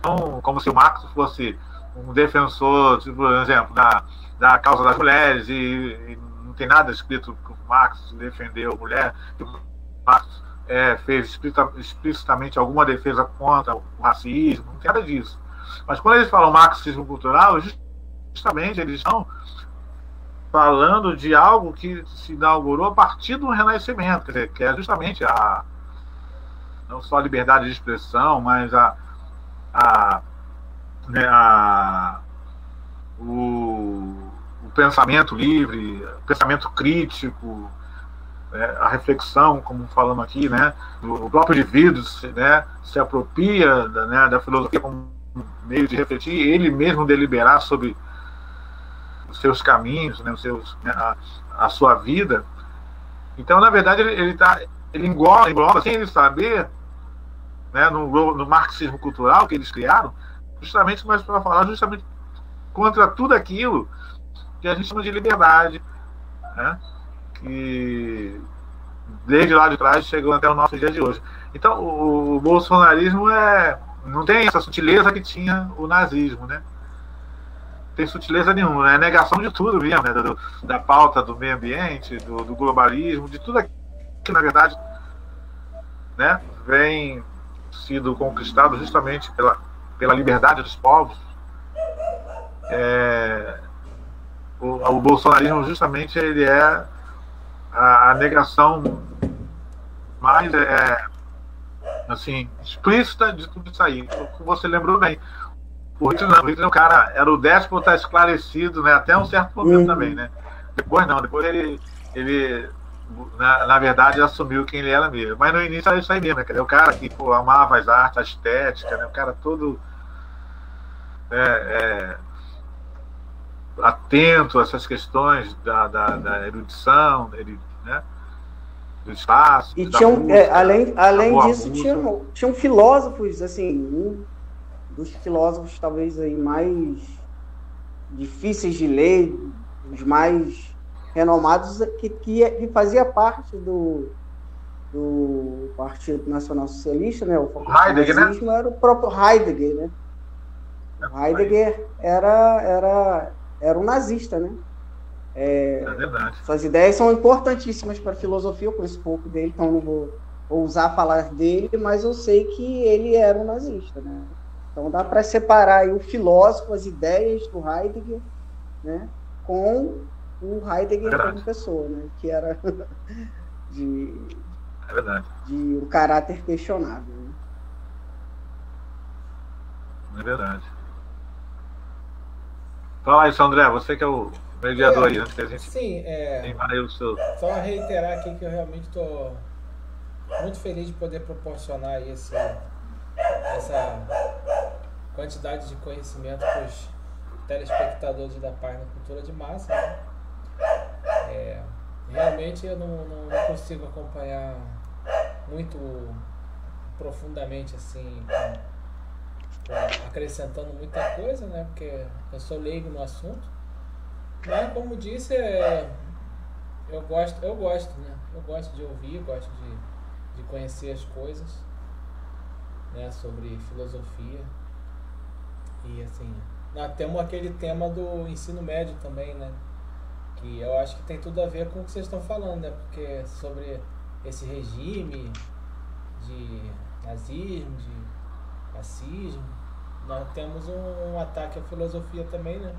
Então, como se o Marx fosse um defensor, tipo, por exemplo, da causa das mulheres, e não tem nada escrito que o Marx defendeu a mulher, que o Marx fez explicitamente alguma defesa contra o racismo, não tem nada disso. Mas quando eles falam marxismo cultural, justamente eles estão falando de algo que se inaugurou a partir do Renascimento, quer dizer, que é justamente não só a liberdade de expressão, mas o pensamento livre, o pensamento crítico, a reflexão, como falamos aqui, né, o próprio indivíduo, né, se apropria da filosofia como meio de refletir, ele mesmo deliberar sobre os seus caminhos, né, a sua vida. Então, na verdade, ele engloba, sem ele saber, né, no marxismo cultural que eles criaram, justamente mais para falar justamente contra tudo aquilo que a gente chama de liberdade, né? Que desde lá de trás chegou até o nosso dia de hoje. Então o bolsonarismo não tem essa sutileza que tinha o nazismo, né? Não tem sutileza nenhuma, é negação de tudo mesmo, né? Da pauta do meio ambiente, do globalismo, de tudo aquilo que na verdade, né, vem sido conquistado justamente pela liberdade dos povos. O bolsonarismo justamente ele é a negação mais assim, explícita de tudo isso aí. Como você lembrou bem, o Hitler, o cara era o déspota esclarecido, né, até um certo momento também, né? Depois ele na verdade assumiu quem ele era mesmo, mas no início era isso aí mesmo, né? O cara que amava as artes, a estética, né? O cara todo atento a essas questões da erudição, né, do espaço. E tinha música, além disso, tinham filósofos, assim, um dos filósofos talvez aí mais difíceis de ler, os mais renomados, que fazia parte do Partido Nacional Socialista, né? O Heidegger, nazismo, era o próprio Heidegger, né? O Heidegger era um nazista, né? É verdade. Suas ideias são importantíssimas para a filosofia, eu conheço pouco dele, então não vou ousar falar dele, mas eu sei que ele era um nazista, né? Então dá para separar aí o filósofo, as ideias do Heidegger, né? Com o Heidegger como pessoa, né? Que era de um caráter questionável. Né? É verdade. Fala isso, André, você que é o mediador aí, antes que a gente tem o seu... Só reiterar aqui que eu realmente estou muito feliz de poder proporcionar aí essa quantidade de conhecimento para os telespectadores da página Cultura de Massa. Né? Realmente eu não consigo acompanhar muito profundamente, assim, acrescentando muita coisa, né? Porque eu sou leigo no assunto. Mas, como disse, eu gosto, né? Eu gosto de ouvir, gosto de conhecer as coisas, né? Sobre filosofia. E, assim, nós temos aquele tema do ensino médio também, né? Que eu acho que tem tudo a ver com o que vocês estão falando, né? Porque sobre esse regime de nazismo, de fascismo, nós temos um ataque à filosofia também, né?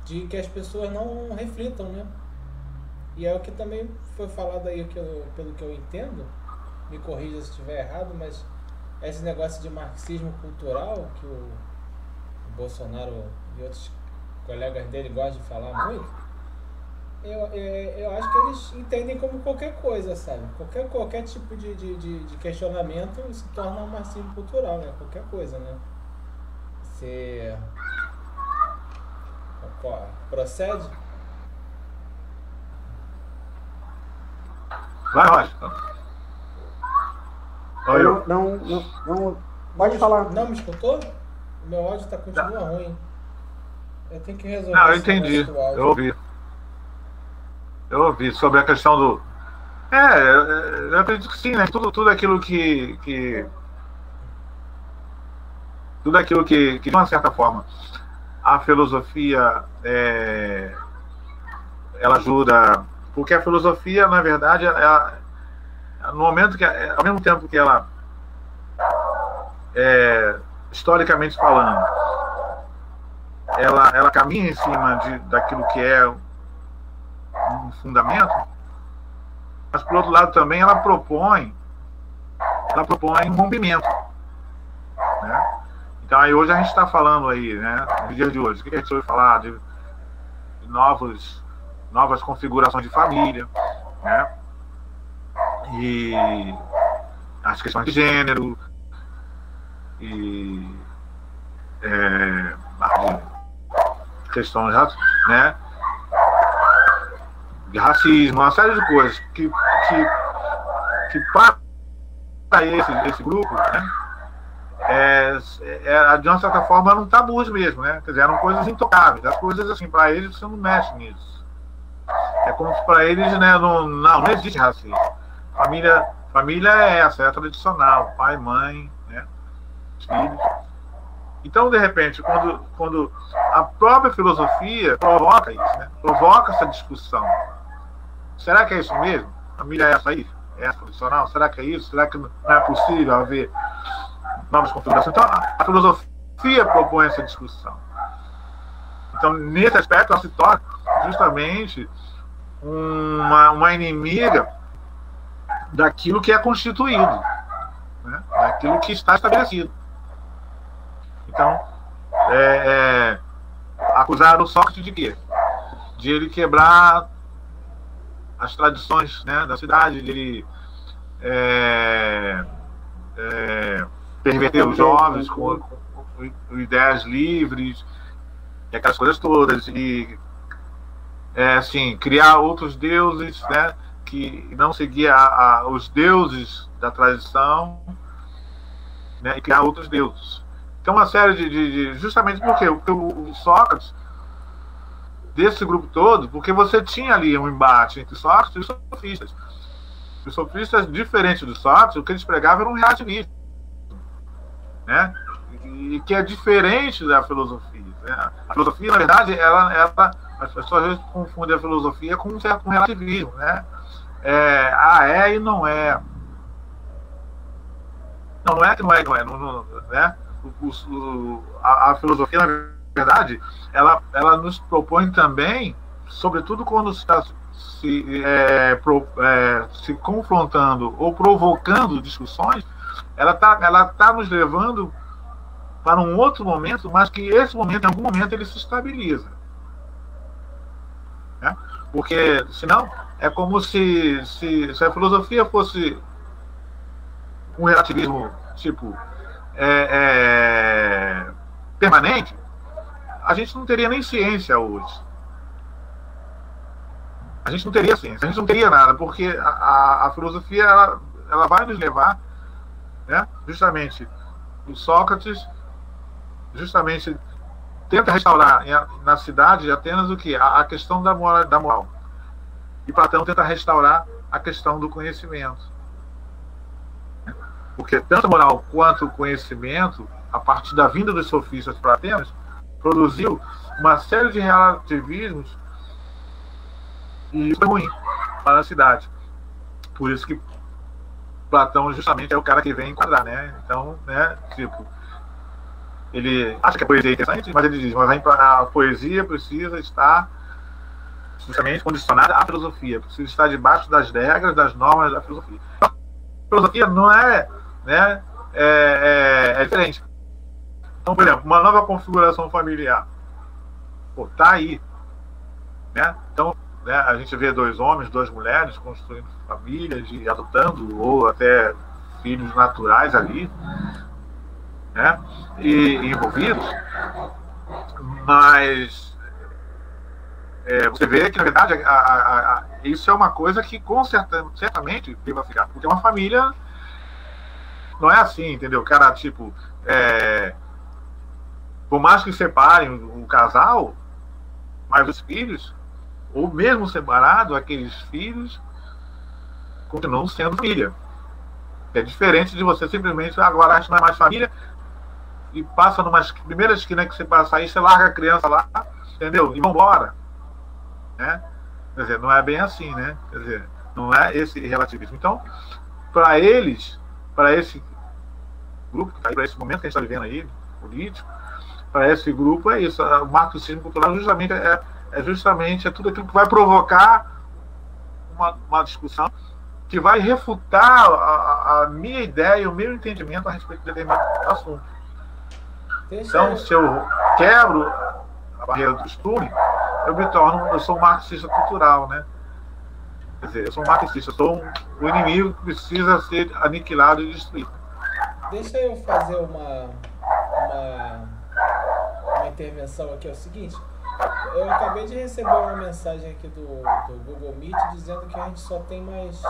De que as pessoas não reflitam, né? E é o que também foi falado aí, pelo que eu entendo, me corrija se estiver errado, mas esse negócio de marxismo cultural, que o Bolsonaro e outros colegas dele gostam de falar muito, eu acho que eles entendem como qualquer coisa, sabe? Qualquer tipo de questionamento se torna um marxismo cultural, né? Qualquer coisa, né? Você procede? Vai, Rocha. Não, pode falar. Não me escutou? O meu áudio continua ruim. Eu tenho que resolver. Não, eu entendi. Eu ouvi sobre a questão do... eu acredito que sim, né? Tudo aquilo que de uma certa forma a filosofia ela ajuda, porque a filosofia, na verdade, no momento que, ao mesmo tempo que ela historicamente falando, ela caminha em cima daquilo que é um fundamento, mas por outro lado também ela propõe um rompimento, né? Então aí hoje a gente está falando aí, né, no dia de hoje, o que a gente vai falar de novas configurações de família, né? E as questões de gênero e questões, né, de racismo, uma série de coisas que para esse grupo, né, de uma certa forma eram tabus mesmo, né? Quer dizer, eram coisas intocáveis, as coisas assim, para eles você não mexe nisso. É como se para eles, né, não existe racismo. Família é essa, é a tradicional, pai, mãe, né, filhos. Então, de repente, quando a própria filosofia provoca isso, né, provoca essa discussão, será que é isso mesmo? Família é essa aí? É essa tradicional? Será que é isso? Será que não é possível haver novas configurações? Então, a filosofia propõe essa discussão. Então, nesse aspecto, ela se torna justamente uma inimiga daquilo que é constituído, né? Daquilo que está estabelecido. Então, acusaram Sócrates de quê? De ele quebrar as tradições, né, da cidade, de ele perverter os jovens com ideias livres, e aquelas coisas todas, e assim, criar outros deuses, né, que não seguia os deuses da tradição, né, e criar outros deuses. Então, uma série justamente porque o Sócrates, desse grupo todo, porque você tinha ali um embate entre Sócrates e os sofistas. Os sofistas, diferentes dos Sócrates, o que eles pregavam era um relativismo, né? E que é diferente da filosofia, né? A filosofia, na verdade, as pessoas às vezes confundem a filosofia com um certo relativismo, né? É e não é. Não é que não é, não é, né? A filosofia, na verdade, ela nos propõe também, sobretudo quando se está se confrontando ou provocando discussões, ela tá nos levando para um outro momento, mas que esse momento, em algum momento, ele se estabiliza. Né? Porque, senão, é como se a filosofia fosse um relativismo tipo permanente, a gente não teria nem ciência hoje. A gente não teria ciência, a gente não teria nada, porque a filosofia ela vai nos levar, né, justamente, o Sócrates justamente tenta restaurar na cidade de Atenas o que? A questão da moral. E Platão tenta restaurar a questão do conhecimento. Porque tanto a moral quanto o conhecimento, a partir da vinda dos sofistas para Atenas, produziu uma série de relativismos, e isso é ruim para a cidade. Por isso que Platão justamente é o cara que vem enquadrar, né? Então, né, tipo, ele acha que a poesia é interessante, mas ele diz, mas a poesia precisa estar justamente condicionada à filosofia, precisa estar debaixo das regras, das normas da filosofia. A filosofia não é, né, é diferente. Então, por exemplo, uma nova configuração familiar, pô, tá aí, né? Então, né, a gente vê 2 homens, 2 mulheres construindo famílias e adotando ou até filhos naturais ali, né? E envolvidos, mas você vê que, na verdade, isso é uma coisa que certamente vai ficar, porque uma família não é assim, entendeu? O cara, tipo, por mais que separem o casal, mas os filhos, ou mesmo separado, aqueles filhos continuam sendo família. É diferente de você simplesmente, agora a gente não é mais família, e passa numa primeira esquina que você passa aí, você larga a criança lá, entendeu? E vambora. Né? Quer dizer, não é bem assim, né? Quer dizer, não é esse relativismo. Então, para eles, para esse grupo, para esse momento que a gente está vivendo aí, político, para esse grupo é isso. O marxismo cultural justamente justamente tudo aquilo que vai provocar uma discussão que vai refutar a minha ideia, o meu entendimento a respeito de determinado assunto. Então, se eu quebro a barreira do costume, eu sou um marxista cultural, né? Quer dizer, eu sou um marxista, eu sou um inimigo que precisa ser aniquilado e destruído. Deixa eu fazer uma intervenção aqui, é o seguinte, eu acabei de receber uma mensagem aqui do Google Meet dizendo que a gente só tem mais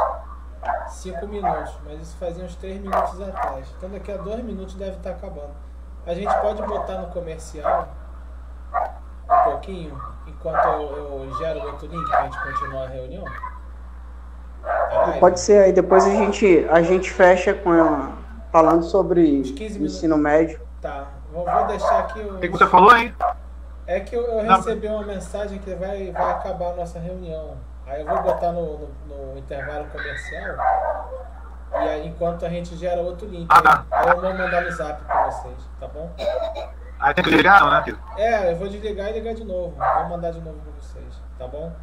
5 minutos, mas isso fazia uns 3 minutos atrás, então daqui a 2 minutos deve estar acabando. A gente pode botar no comercial um pouquinho, enquanto eu gero outro link para a gente continuar a reunião? Pode ser, aí depois a gente fecha com ela, falando sobre ensino médio. Tá, vou deixar aqui o que você falou aí? É que eu recebi uma mensagem que vai acabar a nossa reunião. Aí eu vou botar no intervalo comercial, e aí enquanto a gente gera outro link. Tá. Aí eu vou mandar no zap para vocês, tá bom? Aí tem que ligar, né? Eu vou desligar e ligar de novo. Vou mandar de novo para vocês, tá bom?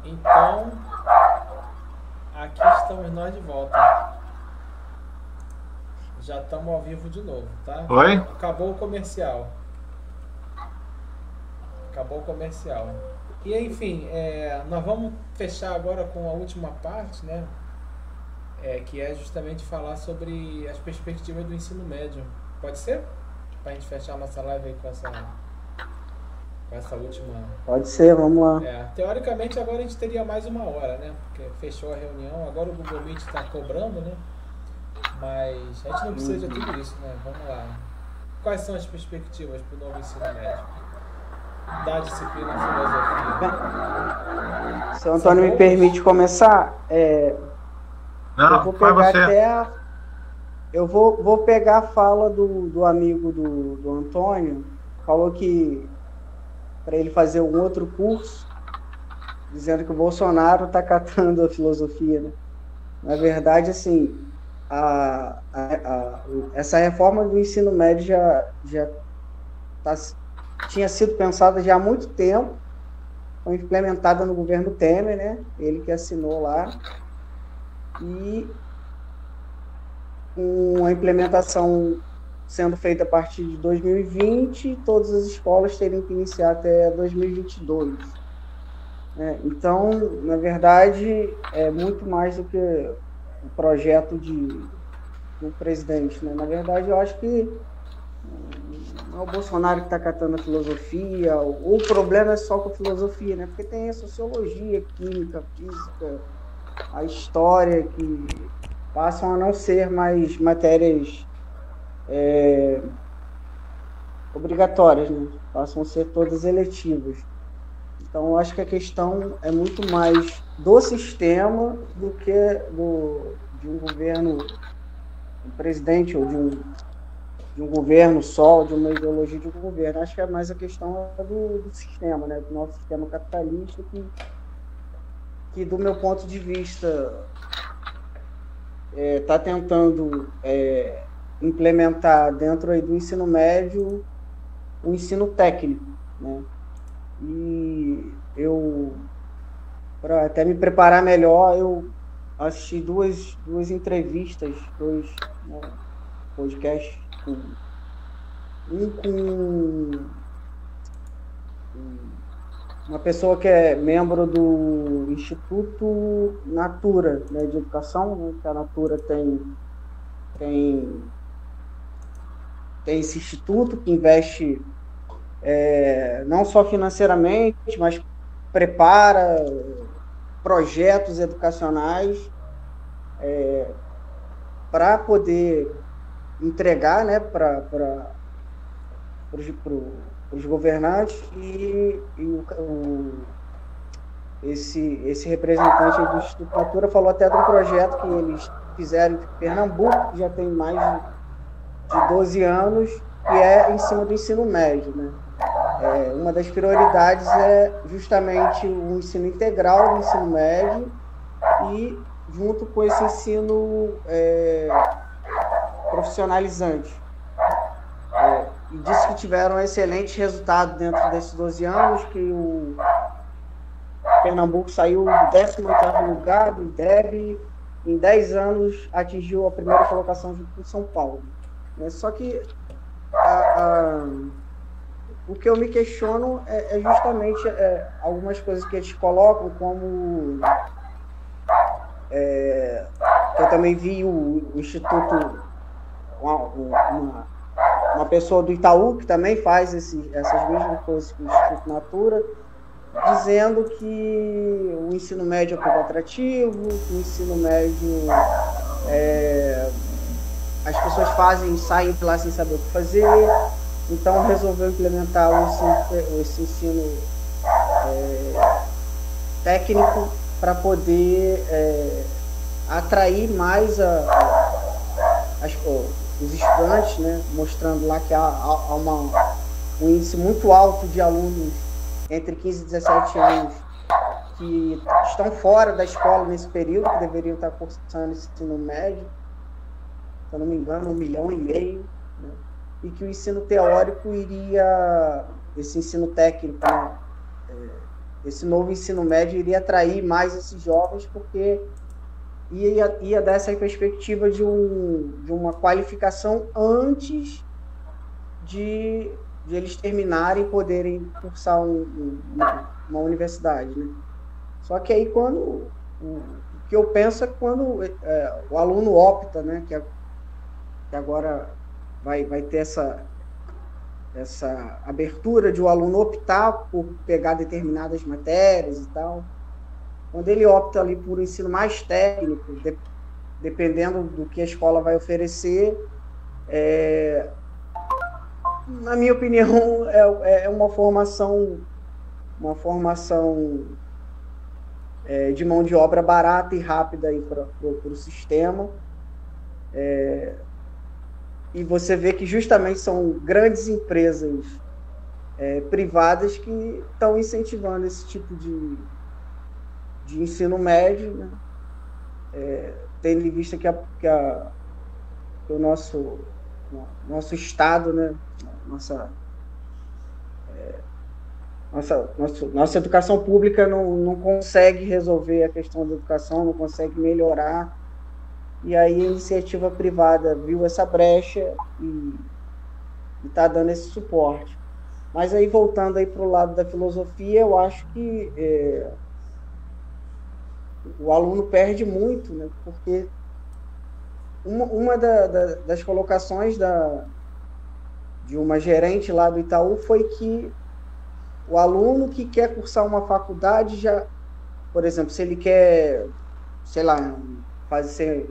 Então, aqui estamos nós de volta. Já estamos ao vivo de novo, tá? Oi? Acabou o comercial. Acabou o comercial. E enfim, nós vamos fechar agora com a última parte, né? Que é justamente falar sobre as perspectivas do ensino médio. Pode ser? Para a gente fechar a nossa live aí com essa última... Pode ser, vamos lá. Teoricamente agora a gente teria mais uma hora, né? Porque fechou a reunião, agora o Google Meet está cobrando, né? Mas a gente não precisa de tudo isso, né? Vamos lá. Quais são as perspectivas para o novo ensino médio? Da disciplina filosofia. Se o Antônio me permite começar, Não, eu vou pegar você. eu vou pegar a fala do amigo do Antônio, falou que para ele fazer um outro curso, dizendo que o Bolsonaro está catando a filosofia, né? Na verdade, assim, essa reforma do ensino médio já tinha sido pensada já há muito tempo, foi implementada no governo Temer, né? Ele que assinou lá, e com a implementação sendo feita a partir de 2020, todas as escolas teriam que iniciar até 2022. Então, na verdade, é muito mais do que o projeto do presidente, né? Na verdade, eu acho que não é o Bolsonaro que está catando a filosofia, o problema é só com a filosofia, né? Porque tem a sociologia, a química, a física, a história, que passam a não ser mais matérias obrigatórias, né? Passam a ser todas eletivas. Então, eu acho que a questão é muito mais do sistema do que de um governo, um presidente, ou de um governo só, de uma ideologia de um governo. Acho que é mais a questão do sistema, né? Do nosso sistema capitalista, que do meu ponto de vista, está tentando implementar dentro aí do ensino médio o ensino técnico, né? E para até me preparar melhor, eu assisti duas entrevistas, dois podcasts, um com uma pessoa que é membro do Instituto Natura, né, de Educação, né, que a Natura tem esse instituto que investe não só financeiramente, mas prepara projetos educacionais para poder entregar, né, para os governantes, e esse representante do Instituto Natura falou até de um projeto que eles fizeram em Pernambuco, que já tem mais de 12 anos, que é em cima do ensino médio, né? Uma das prioridades é justamente o ensino integral do ensino médio, e junto com esse ensino profissionalizante. E disse que tiveram excelentes resultados dentro desses 12 anos, que o Pernambuco saiu do 18º lugar do IDEB, em 10 anos atingiu a primeira colocação junto com São Paulo. Só que o que eu me questiono é justamente algumas coisas que eles colocam, como eu também vi o Instituto, uma pessoa do Itaú que também faz essas mesmas coisas que o Instituto Natura, dizendo que o ensino médio é pouco atrativo, que o ensino médio as pessoas saem de lá sem saber o que fazer, então resolveu implementar esse ensino técnico para poder atrair mais os estudantes, né, mostrando lá que há um índice muito alto de alunos entre 15 e 17 anos que estão fora da escola nesse período, que deveriam estar cursando esse ensino médio, se eu não me engano, 1,5 milhão, né? E que o ensino teórico esse ensino técnico, né, esse novo ensino médio iria atrair mais esses jovens, porque ia dar essa perspectiva de uma qualificação antes de eles terminarem e poderem cursar uma universidade, né? Só que aí o que eu penso é quando o aluno opta, né, que agora vai ter essa abertura de o aluno optar por pegar determinadas matérias e tal. Quando ele opta ali por um ensino mais técnico, dependendo do que a escola vai oferecer, na minha opinião, é uma formação de mão de obra barata e rápida para o sistema. E você vê que justamente são grandes empresas privadas que estão incentivando esse tipo de ensino médio, né? Tendo em vista que o nosso Estado, né? Nossa educação pública não consegue resolver a questão da educação, não consegue melhorar. E aí a iniciativa privada viu essa brecha e está dando esse suporte. Mas aí, voltando aí para o lado da filosofia, eu acho que o aluno perde muito, né? Porque uma das colocações de uma gerente lá do Itaú foi que o aluno que quer cursar uma faculdade já, por exemplo, se ele quer, sei lá, fazer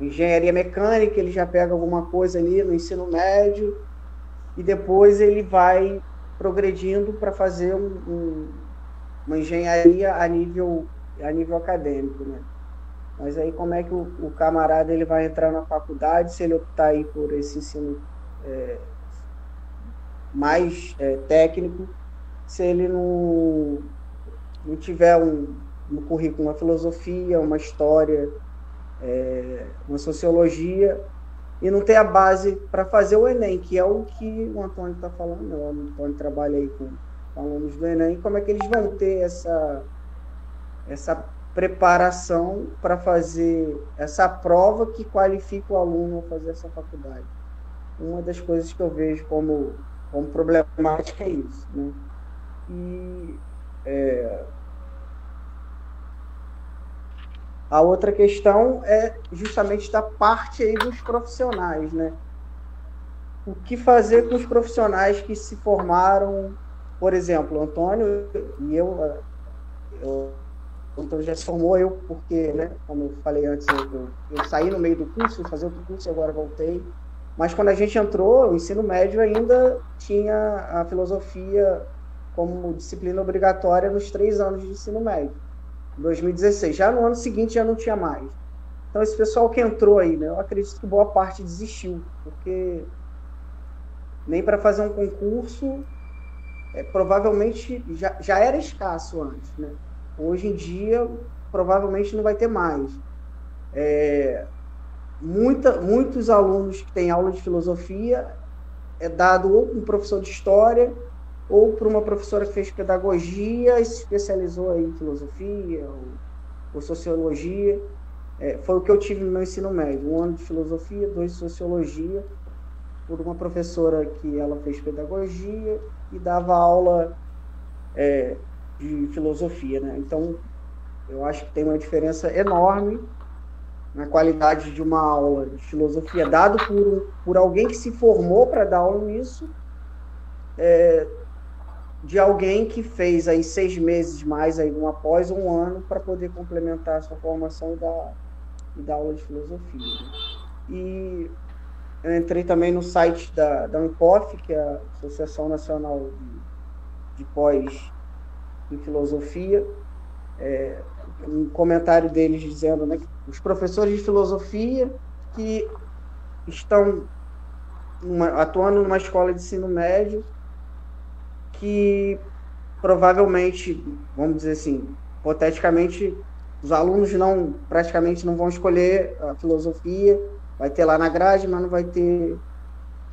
engenharia mecânica, ele já pega alguma coisa ali no ensino médio e depois ele vai progredindo para fazer uma engenharia a nível acadêmico, né? Mas aí como é que o camarada ele vai entrar na faculdade se ele optar aí por esse ensino mais técnico, se ele não tiver no currículo uma filosofia, uma história, uma sociologia, e não ter a base para fazer o Enem, que é o que o Antônio está falando, né? O Antônio trabalha aí com alunos do Enem, como é que eles vão ter essa preparação para fazer essa prova que qualifica o aluno a fazer essa faculdade. Uma das coisas que eu vejo como problemática é isso, né? E a outra questão é justamente da parte aí dos profissionais, né? O que fazer com os profissionais que se formaram, por exemplo, o Antônio e eu já se formou, porque, né, como eu falei antes, eu saí no meio do curso, fui fazer outro curso e agora voltei. Mas quando a gente entrou, o ensino médio ainda tinha a filosofia como disciplina obrigatória nos 3 anos de ensino médio. Em 2016. Já no ano seguinte já não tinha mais. Então esse pessoal que entrou aí, né, eu acredito que boa parte desistiu, porque nem para fazer um concurso provavelmente já era escasso antes, né? Hoje em dia provavelmente não vai ter mais. Muitos alunos que têm aula de filosofia é dado ou por um professor de história ou por uma professora que fez pedagogia e se especializou aí em filosofia ou sociologia. Foi o que eu tive no meu ensino médio, 1 ano de filosofia, 2 de sociologia, por uma professora que ela fez pedagogia e dava aula de filosofia, né? Então, eu acho que tem uma diferença enorme na qualidade de uma aula de filosofia dado por alguém que se formou para dar aula nisso, de alguém que fez aí 6 meses mais aí após 1 ano para poder complementar a sua formação e dar aula de filosofia, né? E eu entrei também no site da ANCOF, que é a Associação Nacional de Pós em Filosofia, um comentário deles dizendo, né, que os professores de filosofia que estão atuando numa escola de ensino médio que provavelmente, vamos dizer assim, hipoteticamente, os alunos praticamente não vão escolher a filosofia, vai ter lá na grade, mas não vai ter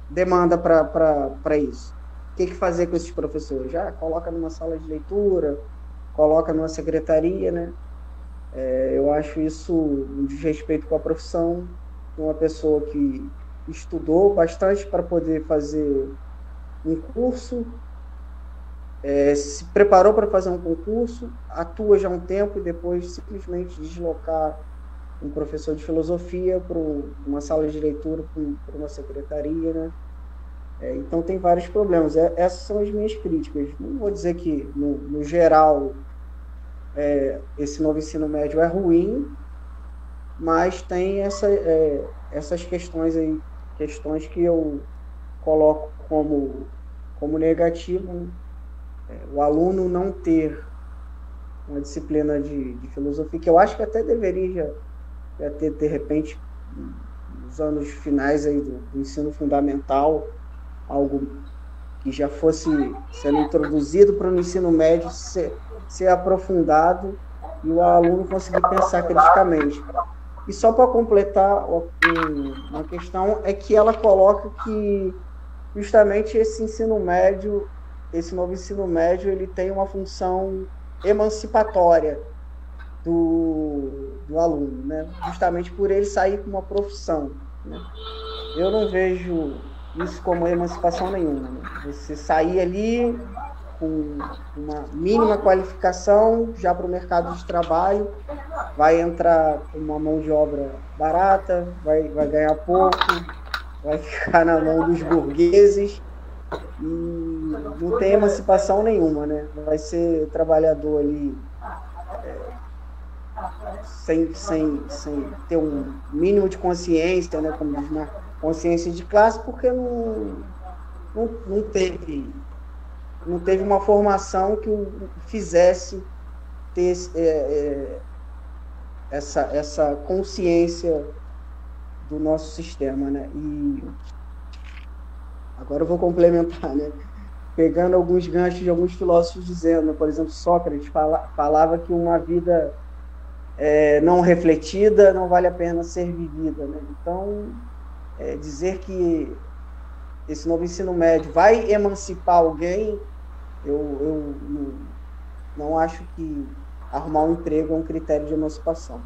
demanda para isso. que fazer com esses professores? Já coloca numa sala de leitura, coloca numa secretaria, né? Eu acho isso um desrespeito com a profissão, uma pessoa que estudou bastante para poder fazer um curso, se preparou para fazer um concurso, atua já há um tempo e depois simplesmente deslocar um professor de filosofia para uma sala de leitura, para uma secretaria, né? Então tem vários problemas. Essas são as minhas críticas. Não vou dizer que, no geral, esse novo ensino médio é ruim, mas tem essas questões aí, questões que eu coloco como negativo, né? O aluno não ter uma disciplina de filosofia, que eu acho que até deveria já ter, de repente, nos anos finais aí do ensino fundamental, algo que já fosse sendo introduzido para o ensino médio ser aprofundado e o aluno conseguir pensar criticamente. E só para completar uma questão, é que ela coloca que justamente esse ensino médio, esse novo ensino médio, ele tem uma função emancipatória do aluno, né? Justamente por ele sair com uma profissão, né? Eu não vejo isso como emancipação nenhuma, né? Você sair ali com uma mínima qualificação já para o mercado de trabalho, vai entrar com uma mão de obra barata, vai ganhar pouco, vai ficar na mão dos burgueses e não tem emancipação nenhuma, né? Vai ser trabalhador ali sem ter um mínimo de consciência, né? Como diz, uma consciência de classe, porque não teve uma formação que o fizesse ter essa consciência do nosso sistema, né? E agora eu vou complementar, né? Pegando alguns ganchos de alguns filósofos dizendo, por exemplo, Sócrates falava que uma vida não refletida não vale a pena ser vivida, né? Então, dizer que esse novo ensino médio vai emancipar alguém, eu não acho que arrumar um emprego é um critério de emancipação.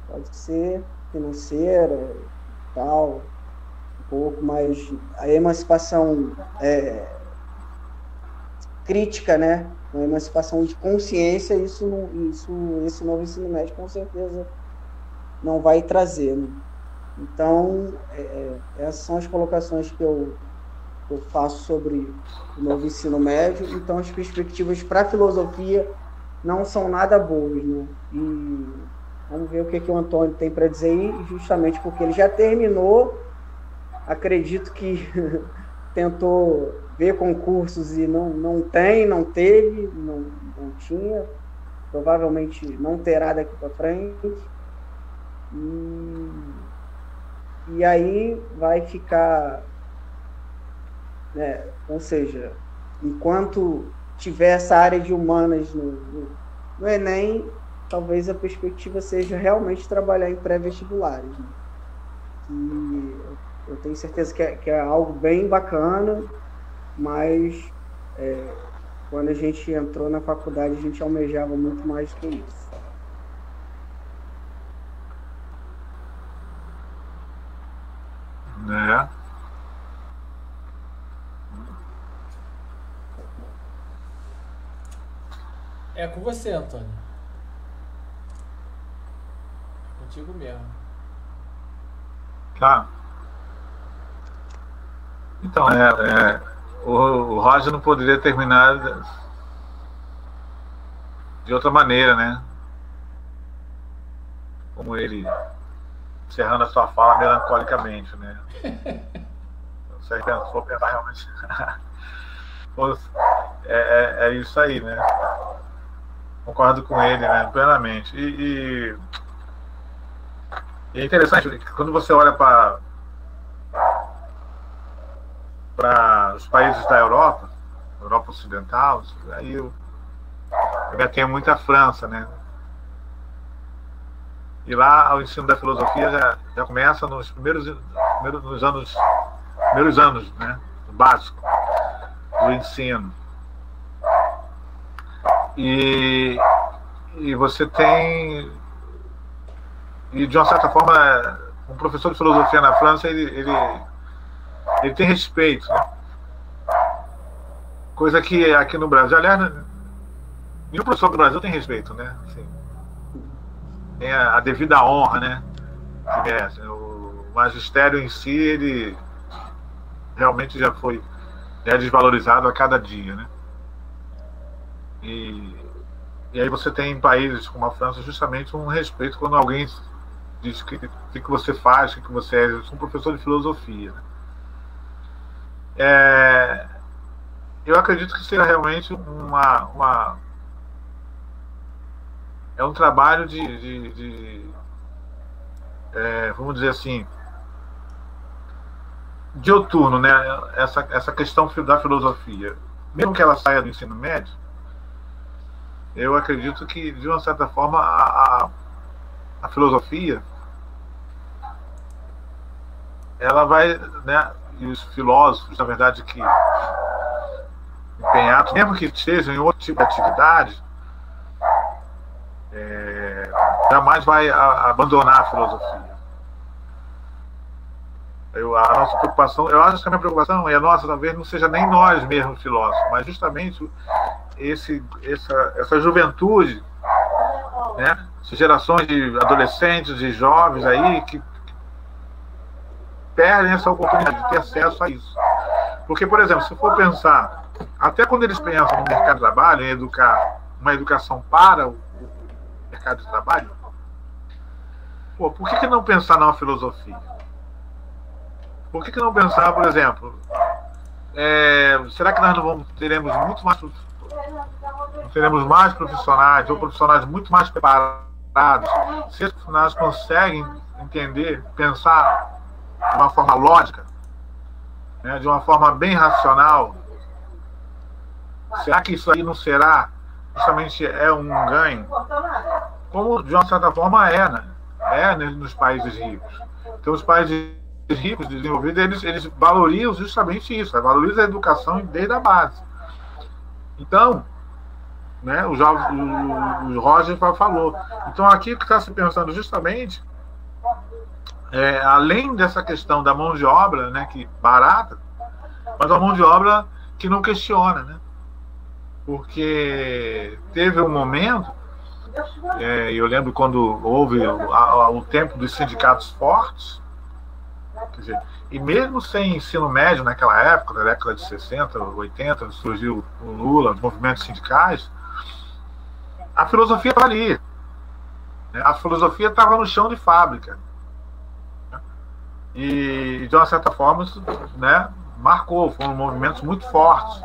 Pode ser financeira, tal, um pouco, mas a emancipação crítica, né? Uma emancipação de consciência, esse novo ensino médio com certeza não vai trazer, né? Então, essas são as colocações que eu faço sobre o novo ensino médio. Então, as perspectivas para a filosofia não são nada boas, né? E vamos ver o que o Antônio tem para dizer aí, justamente porque ele já terminou, acredito que tentou ver concursos e não teve, não tinha, provavelmente não terá daqui para frente. E aí vai ficar, né? Ou seja, enquanto tiver essa área de humanas no Enem, talvez a perspectiva seja realmente trabalhar em pré-vestibulares, né? E eu tenho certeza que é algo bem bacana, mas quando a gente entrou na faculdade, a gente almejava muito mais do que isso. É com você, Antônio. É contigo mesmo. Tá. Então, o Roger não poderia terminar de outra maneira, né? Como ele encerrando a sua fala melancolicamente, né? Se for pensar realmente. É isso aí, né? Concordo com ele, né? Plenamente. E é interessante, quando você olha para os países da Europa Ocidental, aí eu me atenho muito à França, né? E lá o ensino da filosofia já começa nos primeiros anos, né? Básico. do ensino. E você tem, e de uma certa forma, um professor de filosofia na França, ele tem respeito, né? Coisa que aqui no Brasil, aliás, nenhum professor do Brasil tem respeito, né? Assim, tem a devida honra, né? Que merece. O magistério em si, ele realmente já é desvalorizado a cada dia, né? E aí você tem em países como a França justamente um respeito quando alguém diz o que você faz, o que você é. Eu sou um professor de filosofia, né? Eu acredito que seja realmente é um trabalho vamos dizer assim, dioturno, né? Essa questão da filosofia, mesmo que ela saia do ensino médio, eu acredito que, de uma certa forma, a filosofia, ela vai, né? E os filósofos, na verdade, que empenhados, mesmo que estejam em outro tipo de atividade, jamais vai abandonar a filosofia. A nossa preocupação, eu acho que a minha preocupação, e a nossa talvez não seja nem nós mesmos filósofos, mas justamente essa juventude, né? Essas gerações de adolescentes, de jovens aí que perdem essa oportunidade de ter acesso a isso. Porque, por exemplo, se for pensar, até quando eles pensam no mercado de trabalho, em educar uma educação para o mercado de trabalho, por que não pensar numa filosofia? Por que não pensar, por exemplo, será que nós não teremos mais profissionais, ou profissionais muito mais preparados, se os profissionais conseguem entender, pensar de uma forma lógica, né, de uma forma bem racional? Será que isso aí não será justamente um ganho? Como, de uma certa forma, né? Nos países ricos. Então, os países ricos, desenvolvidos, eles valorizam justamente isso, valorizam a educação desde a base. Então, né, o Roger falou. Então, aqui que está se pensando justamente, além dessa questão da mão de obra, né, que barata, mas a mão de obra que não questiona, né? Porque teve um momento, eu lembro quando houve o tempo dos sindicatos fortes, quer dizer, e mesmo sem ensino médio naquela época, na década de 60, 80, surgiu o Lula, os movimentos sindicais, a filosofia estava ali, né? A filosofia estava no chão de fábrica, né? E, de uma certa forma, isso, né, marcou, foram movimentos muito fortes,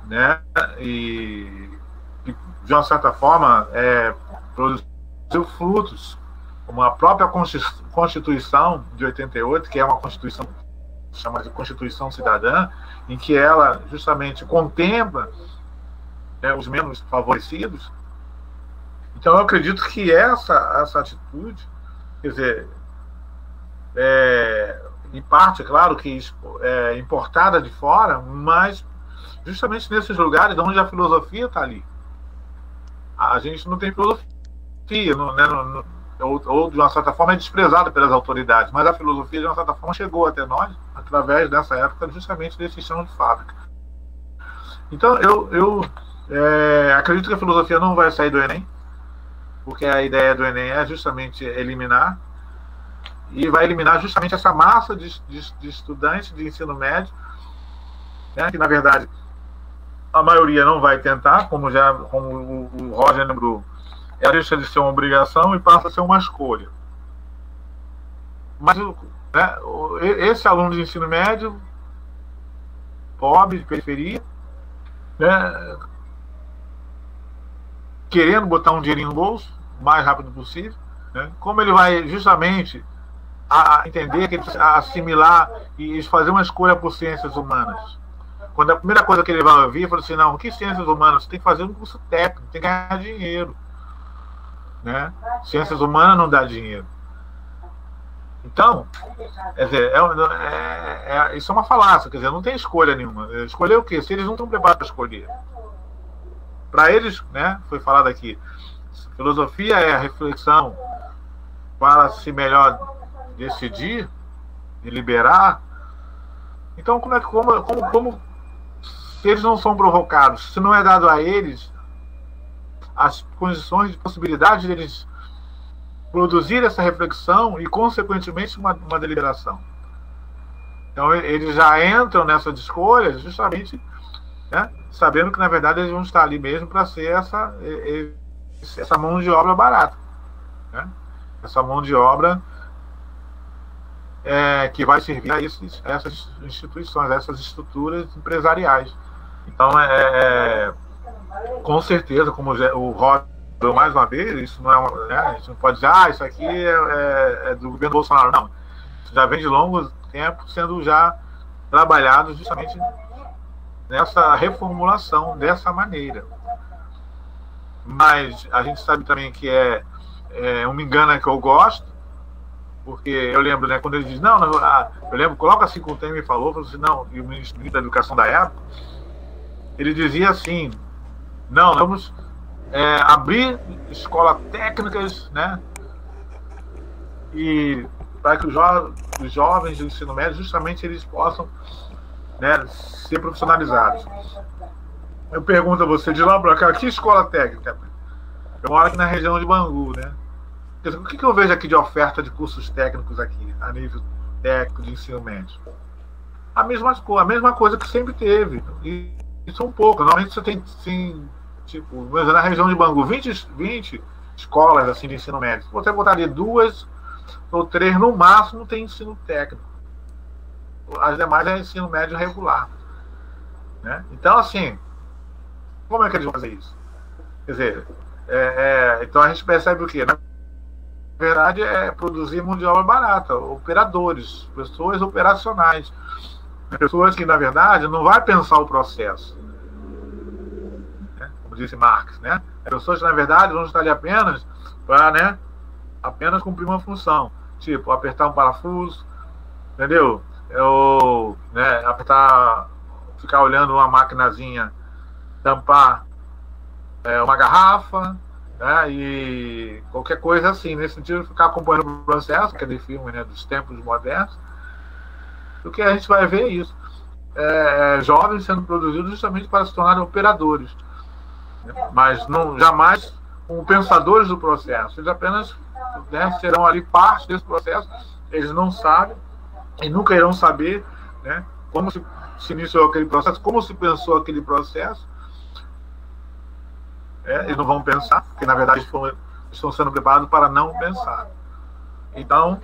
né? E de uma certa forma, produziu frutos, como a própria Constituição de 88, que é uma Constituição chamada de Constituição Cidadã, em que ela justamente contempla, os menos favorecidos. Então, eu acredito que essa atitude, quer dizer, em parte, é claro que é importada de fora, mas justamente nesses lugares onde a filosofia está ali. A gente não tem filosofia, ou de uma certa forma é desprezada pelas autoridades, mas a filosofia, de uma certa forma, chegou até nós através dessa época, justamente desse chão de fábrica. Então, eu acredito que a filosofia não vai sair do Enem, porque a ideia do Enem é justamente eliminar, e vai eliminar justamente essa massa de estudantes de ensino médio, né, que, na verdade, a maioria não vai tentar, como o Roger lembrou, ela deixa de ser uma obrigação e passa a ser uma escolha. Mas, né, esse aluno de ensino médio, pobre, de periferia, né, querendo botar um dinheirinho no bolso o mais rápido possível, né, como ele vai justamente entender que ele precisa assimilar e fazer uma escolha por ciências humanas? Quando a primeira coisa que ele vai ouvir, ele fala assim: não, que ciências humanas? Você tem que fazer um curso técnico, tem que ganhar dinheiro, né? Ciências humanas não dá dinheiro. Então, quer dizer, isso é uma falácia, quer dizer, não tem escolha nenhuma. Escolher o quê? Se eles não estão preparados para escolher. Para eles, né, foi falado aqui, filosofia é a reflexão para se melhor decidir, deliberar. Então, como se eles não são provocados, se não é dado a eles as condições de possibilidade deles produzir essa reflexão e, consequentemente, uma deliberação. Então, eles já entram nessas escolhas justamente, né, sabendo que, na verdade, eles vão estar ali mesmo para ser essa mão de obra barata. Né? Essa mão de obra que vai servir a essas instituições, a essas estruturas empresariais. Então, com certeza, como o Roger, mais uma vez, isso não é né, a gente não pode dizer, isso aqui é do governo Bolsonaro. Não, isso já vem de longo tempo sendo já trabalhado justamente nessa reformulação dessa maneira. Mas a gente sabe também que uma engana que eu gosto, porque eu lembro, né, quando ele diz, eu lembro, coloca assim como o Temer falou assim, não, e o ministro da Educação da época, ele dizia assim, não, vamos abrir escolas técnicas, né, e para que os jovens do ensino médio, justamente, eles possam, né, ser profissionalizados. Eu pergunto a você, de lá para cá, que escola técnica? Eu moro aqui na região de Bangu, né? O que eu vejo aqui de oferta de cursos técnicos aqui, a nível técnico de ensino médio? A mesma coisa que sempre teve. E são poucos. Normalmente você tem, sim, tipo, na região de Bangu, 20 escolas assim, de ensino médio. Se você botar ali 2 ou 3, no máximo, tem ensino técnico. As demais é ensino médio regular. Né? Então, assim, como é que eles vão fazer isso? Quer dizer, então a gente percebe o quê? Na verdade, é produzir mão de obra barata, operadores, pessoas operacionais, pessoas que, na verdade, não vai pensar o processo, né? Como disse Marx, né? Pessoas que, na verdade, vão estar ali apenas para, né, apenas cumprir uma função, tipo, apertar um parafuso, entendeu? Né, ficar olhando uma maquinazinha, tampar uma garrafa, né, e qualquer coisa assim, nesse sentido, ficar acompanhando o processo, aquele filme, né, dos tempos modernos, do que a gente vai ver isso. Jovens sendo produzidos justamente para se tornarem operadores, né, mas jamais como pensadores do processo. Eles apenas, né, serão ali parte desse processo, eles não sabem e nunca irão saber, né, como se iniciou aquele processo, como se pensou aquele processo. Eles não vão pensar, porque na verdade estão sendo preparados para não pensar. Então,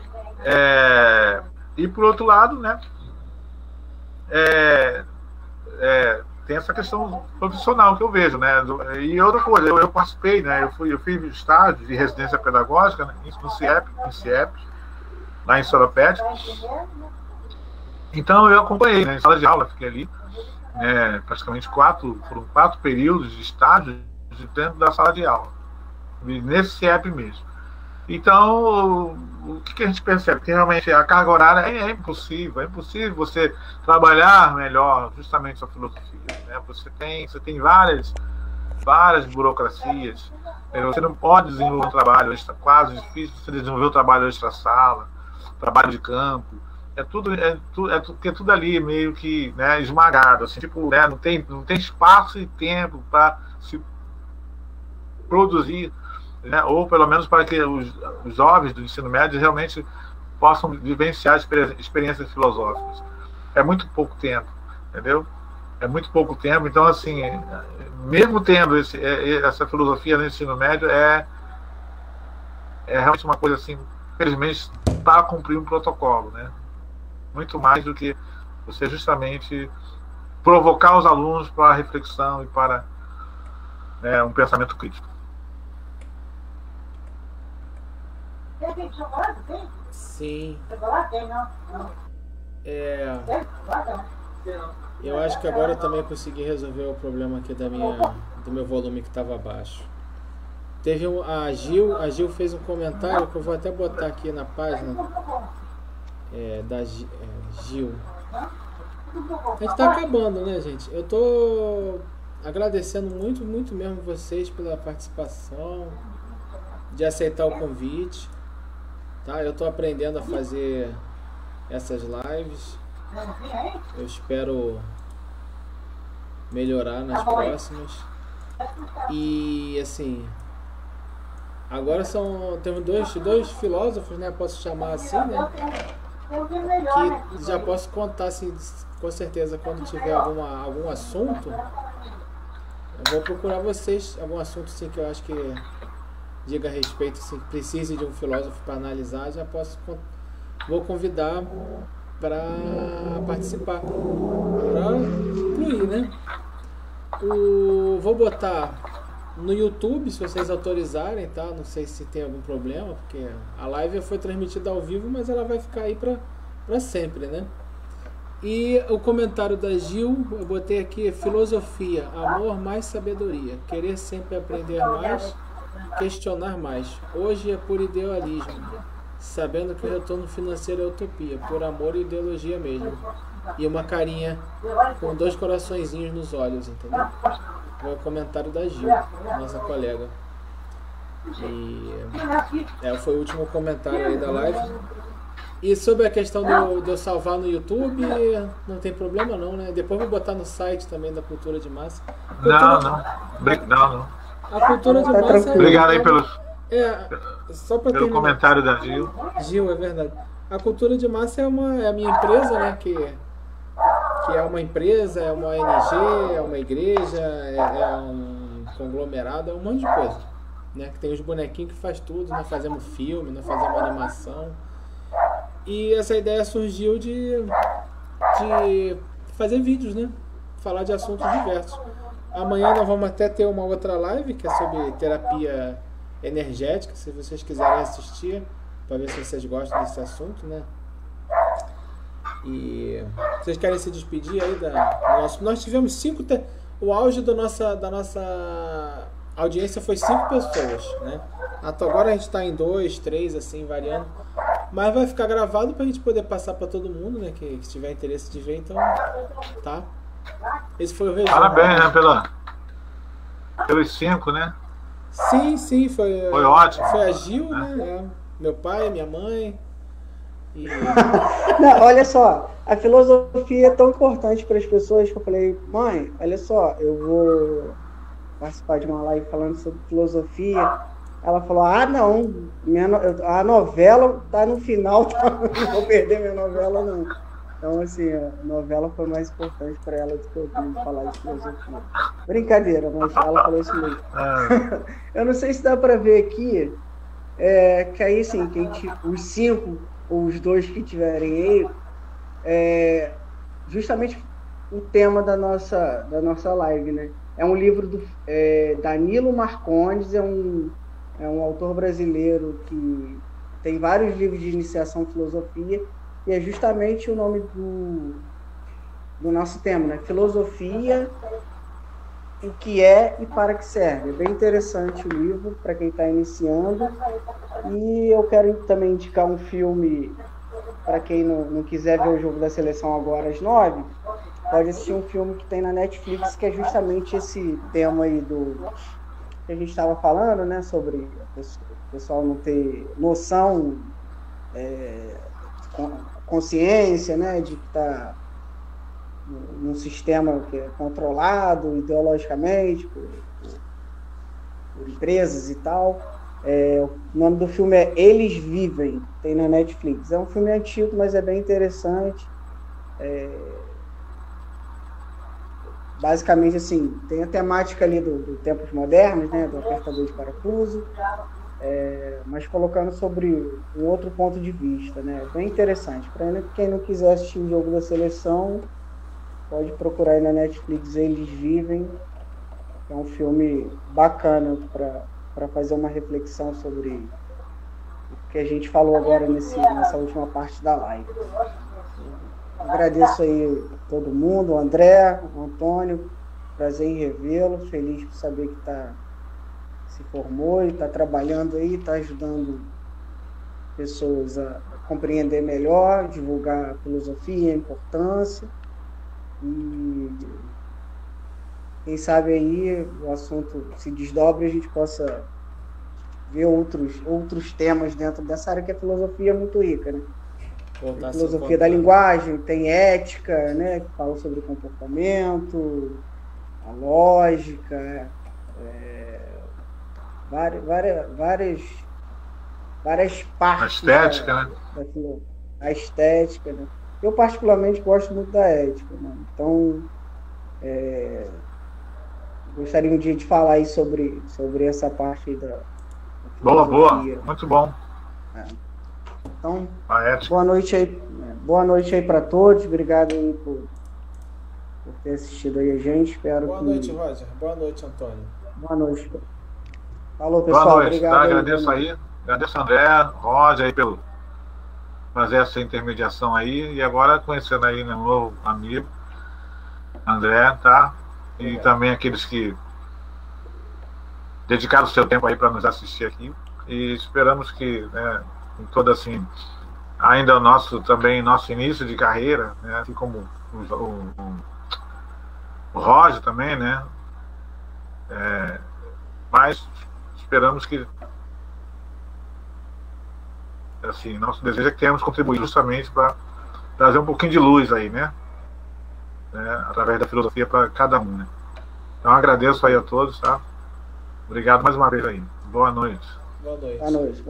e por outro lado, né, tem essa questão profissional que eu vejo, né, e outra coisa, eu participei, né, eu fiz estágio de residência pedagógica, né, no CIEP, lá em Soropédica. Então eu acompanhei, né, em sala de aula, fiquei ali, né, praticamente 4 períodos de estágio dentro da sala de aula, nesse CIEP mesmo. Então, o que a gente percebe? Que realmente a carga horária é impossível você trabalhar melhor justamente a filosofia. Né? Você tem várias burocracias, você não pode desenvolver um trabalho quase difícil você desenvolver um trabalho extra-sala, trabalho de campo, tudo ali meio que, né, esmagado, assim, tipo, né, não tem espaço e tempo para se produzir, né, ou pelo menos para que os jovens do ensino médio realmente possam vivenciar experiências filosóficas. É muito pouco tempo, entendeu? É muito pouco tempo. Então, assim, mesmo tendo essa filosofia no ensino médio, é realmente uma coisa assim, infelizmente, para cumprir um protocolo, né? Muito mais do que você justamente provocar os alunos para a reflexão e para, né, um pensamento crítico. Sim. Eu acho que agora eu também consegui resolver o problema aqui do meu volume que estava baixo. Teve a Gil fez um comentário que eu vou até botar aqui na página. Gil. A gente tá acabando, né, gente? Eu tô agradecendo muito, muito mesmo vocês pela participação, de aceitar o convite, tá? Eu tô aprendendo a fazer essas lives. Eu espero melhorar nas próximas. E assim, agora temos dois filósofos, né? Posso chamar assim, né? Que já posso contar assim, com certeza, quando tiver algum assunto, eu vou procurar vocês, algum assunto assim que eu acho que diga a respeito, assim, que precise de um filósofo para analisar, vou convidar para participar, para fluir, né? Vou botar no YouTube, se vocês autorizarem, tá? Não sei se tem algum problema, porque a live foi transmitida ao vivo, mas ela vai ficar aí para sempre, né? E o comentário da Gil, eu botei aqui: filosofia, amor mais sabedoria, querer sempre aprender mais, questionar mais. Hoje é por idealismo, sabendo que o retorno financeiro é utopia, por amor e ideologia mesmo. E uma carinha com 2 coraçõezinhos nos olhos, entendeu? Foi o comentário da Gil, nossa colega. E foi o último comentário aí da live. E sobre a questão de eu salvar no YouTube, não tem problema não, né? Depois vou botar no site também da Cultura de Massa. Não. A Cultura de Massa... Obrigado aí só pelo terminar. Comentário da Gil. Gil, é verdade. A Cultura de Massa é a minha empresa, né? Que é uma empresa, é uma ONG, é uma igreja, é um conglomerado, é um monte de coisa, né? Que tem os bonequinhos que faz tudo, nós fazemos filme, nós fazemos animação. E essa ideia surgiu de fazer vídeos, né? Falar de assuntos diversos. Amanhã nós vamos até ter uma outra live que é sobre terapia energética, se vocês quiserem assistir, para ver se vocês gostam desse assunto, né? E vocês querem se despedir aí nós tivemos 5, o auge da nossa audiência foi 5 pessoas, né? Até agora a gente está em 2, 3, assim, variando, mas vai ficar gravado para a gente poder passar para todo mundo, né? Que tiver interesse de ver, então, tá? Esse foi o resumo. Parabéns, né, pelos 5, né? Sim, foi ótimo. Foi a Gil, né? Meu pai, minha mãe. Não, olha só, a filosofia é tão importante para as pessoas que eu falei: mãe, olha só, eu vou participar de uma live falando sobre filosofia. Ela falou: não, a novela tá no final, não vou perder minha novela não. Então, assim, a novela foi mais importante para ela do que eu falar de filosofia. Brincadeira, mas ela falou isso mesmo. Eu não sei se dá para ver aqui, que aí, assim, os 5, os 2 que tiverem aí, justamente o tema da nossa live, né? É um livro do Danilo Marcondes, é um autor brasileiro que tem vários livros de iniciação à filosofia, e é justamente o nome do nosso tema, né? Filosofia, o que é e para que serve. É bem interessante o livro para quem está iniciando. E eu quero também indicar um filme para quem não quiser ver o Jogo da Seleção agora às 9, pode assistir um filme que tem na Netflix, que é justamente esse tema aí que a gente estava falando, né? Sobre o pessoal não ter noção, consciência, né? De que está num sistema que é controlado ideologicamente por empresas e tal. O nome do filme é Eles Vivem, tem na Netflix. É um filme antigo, mas é bem interessante. Basicamente, assim, tem a temática ali do tempos modernos, né, do apertador de parafuso, mas colocando sobre um outro ponto de vista, né, bem interessante. Para quem não quiser assistir o Jogo da Seleção, pode procurar aí na Netflix Eles Vivem. É um filme bacana para fazer uma reflexão sobre o que a gente falou agora nessa última parte da live. Agradeço aí a todo mundo, o André, o Antônio, prazer em revê-lo, feliz por saber que se formou e está trabalhando aí, está ajudando pessoas a compreender melhor, divulgar a filosofia, a importância, e quem sabe aí o assunto se desdobre e a gente possa ver outros temas dentro dessa área, que a filosofia é muito rica, né? Tem filosofia da linguagem, tem ética, né, que fala sobre o comportamento, a lógica, várias partes. A estética, né? A estética, né? Eu particularmente gosto muito da ética, né? Então gostaria um dia de falar aí sobre essa parte aí da filosofia. Boa, muito bom. Então, boa noite aí para todos. Obrigado aí por ter assistido aí a gente. Espero boa noite, Roger. Boa noite, Antônio. Boa noite. Falou, pessoal. Boa noite. Obrigado. Tá? Agradeço aí. Agradeço, André, Roger, aí pelo fazer essa intermediação aí. E agora conhecendo aí meu novo amigo, André, tá? E também aqueles que dedicaram o seu tempo aí para nos assistir aqui. E esperamos que, né, em todo assim, ainda nosso início de carreira, né, assim como o Roger também, né, mas esperamos que, assim, nosso desejo é que tenhamos contribuído justamente para trazer um pouquinho de luz aí, né, através da filosofia para cada um, né. Então agradeço aí a todos, tá? Obrigado mais uma vez aí. Boa noite. Boa noite. Boa noite.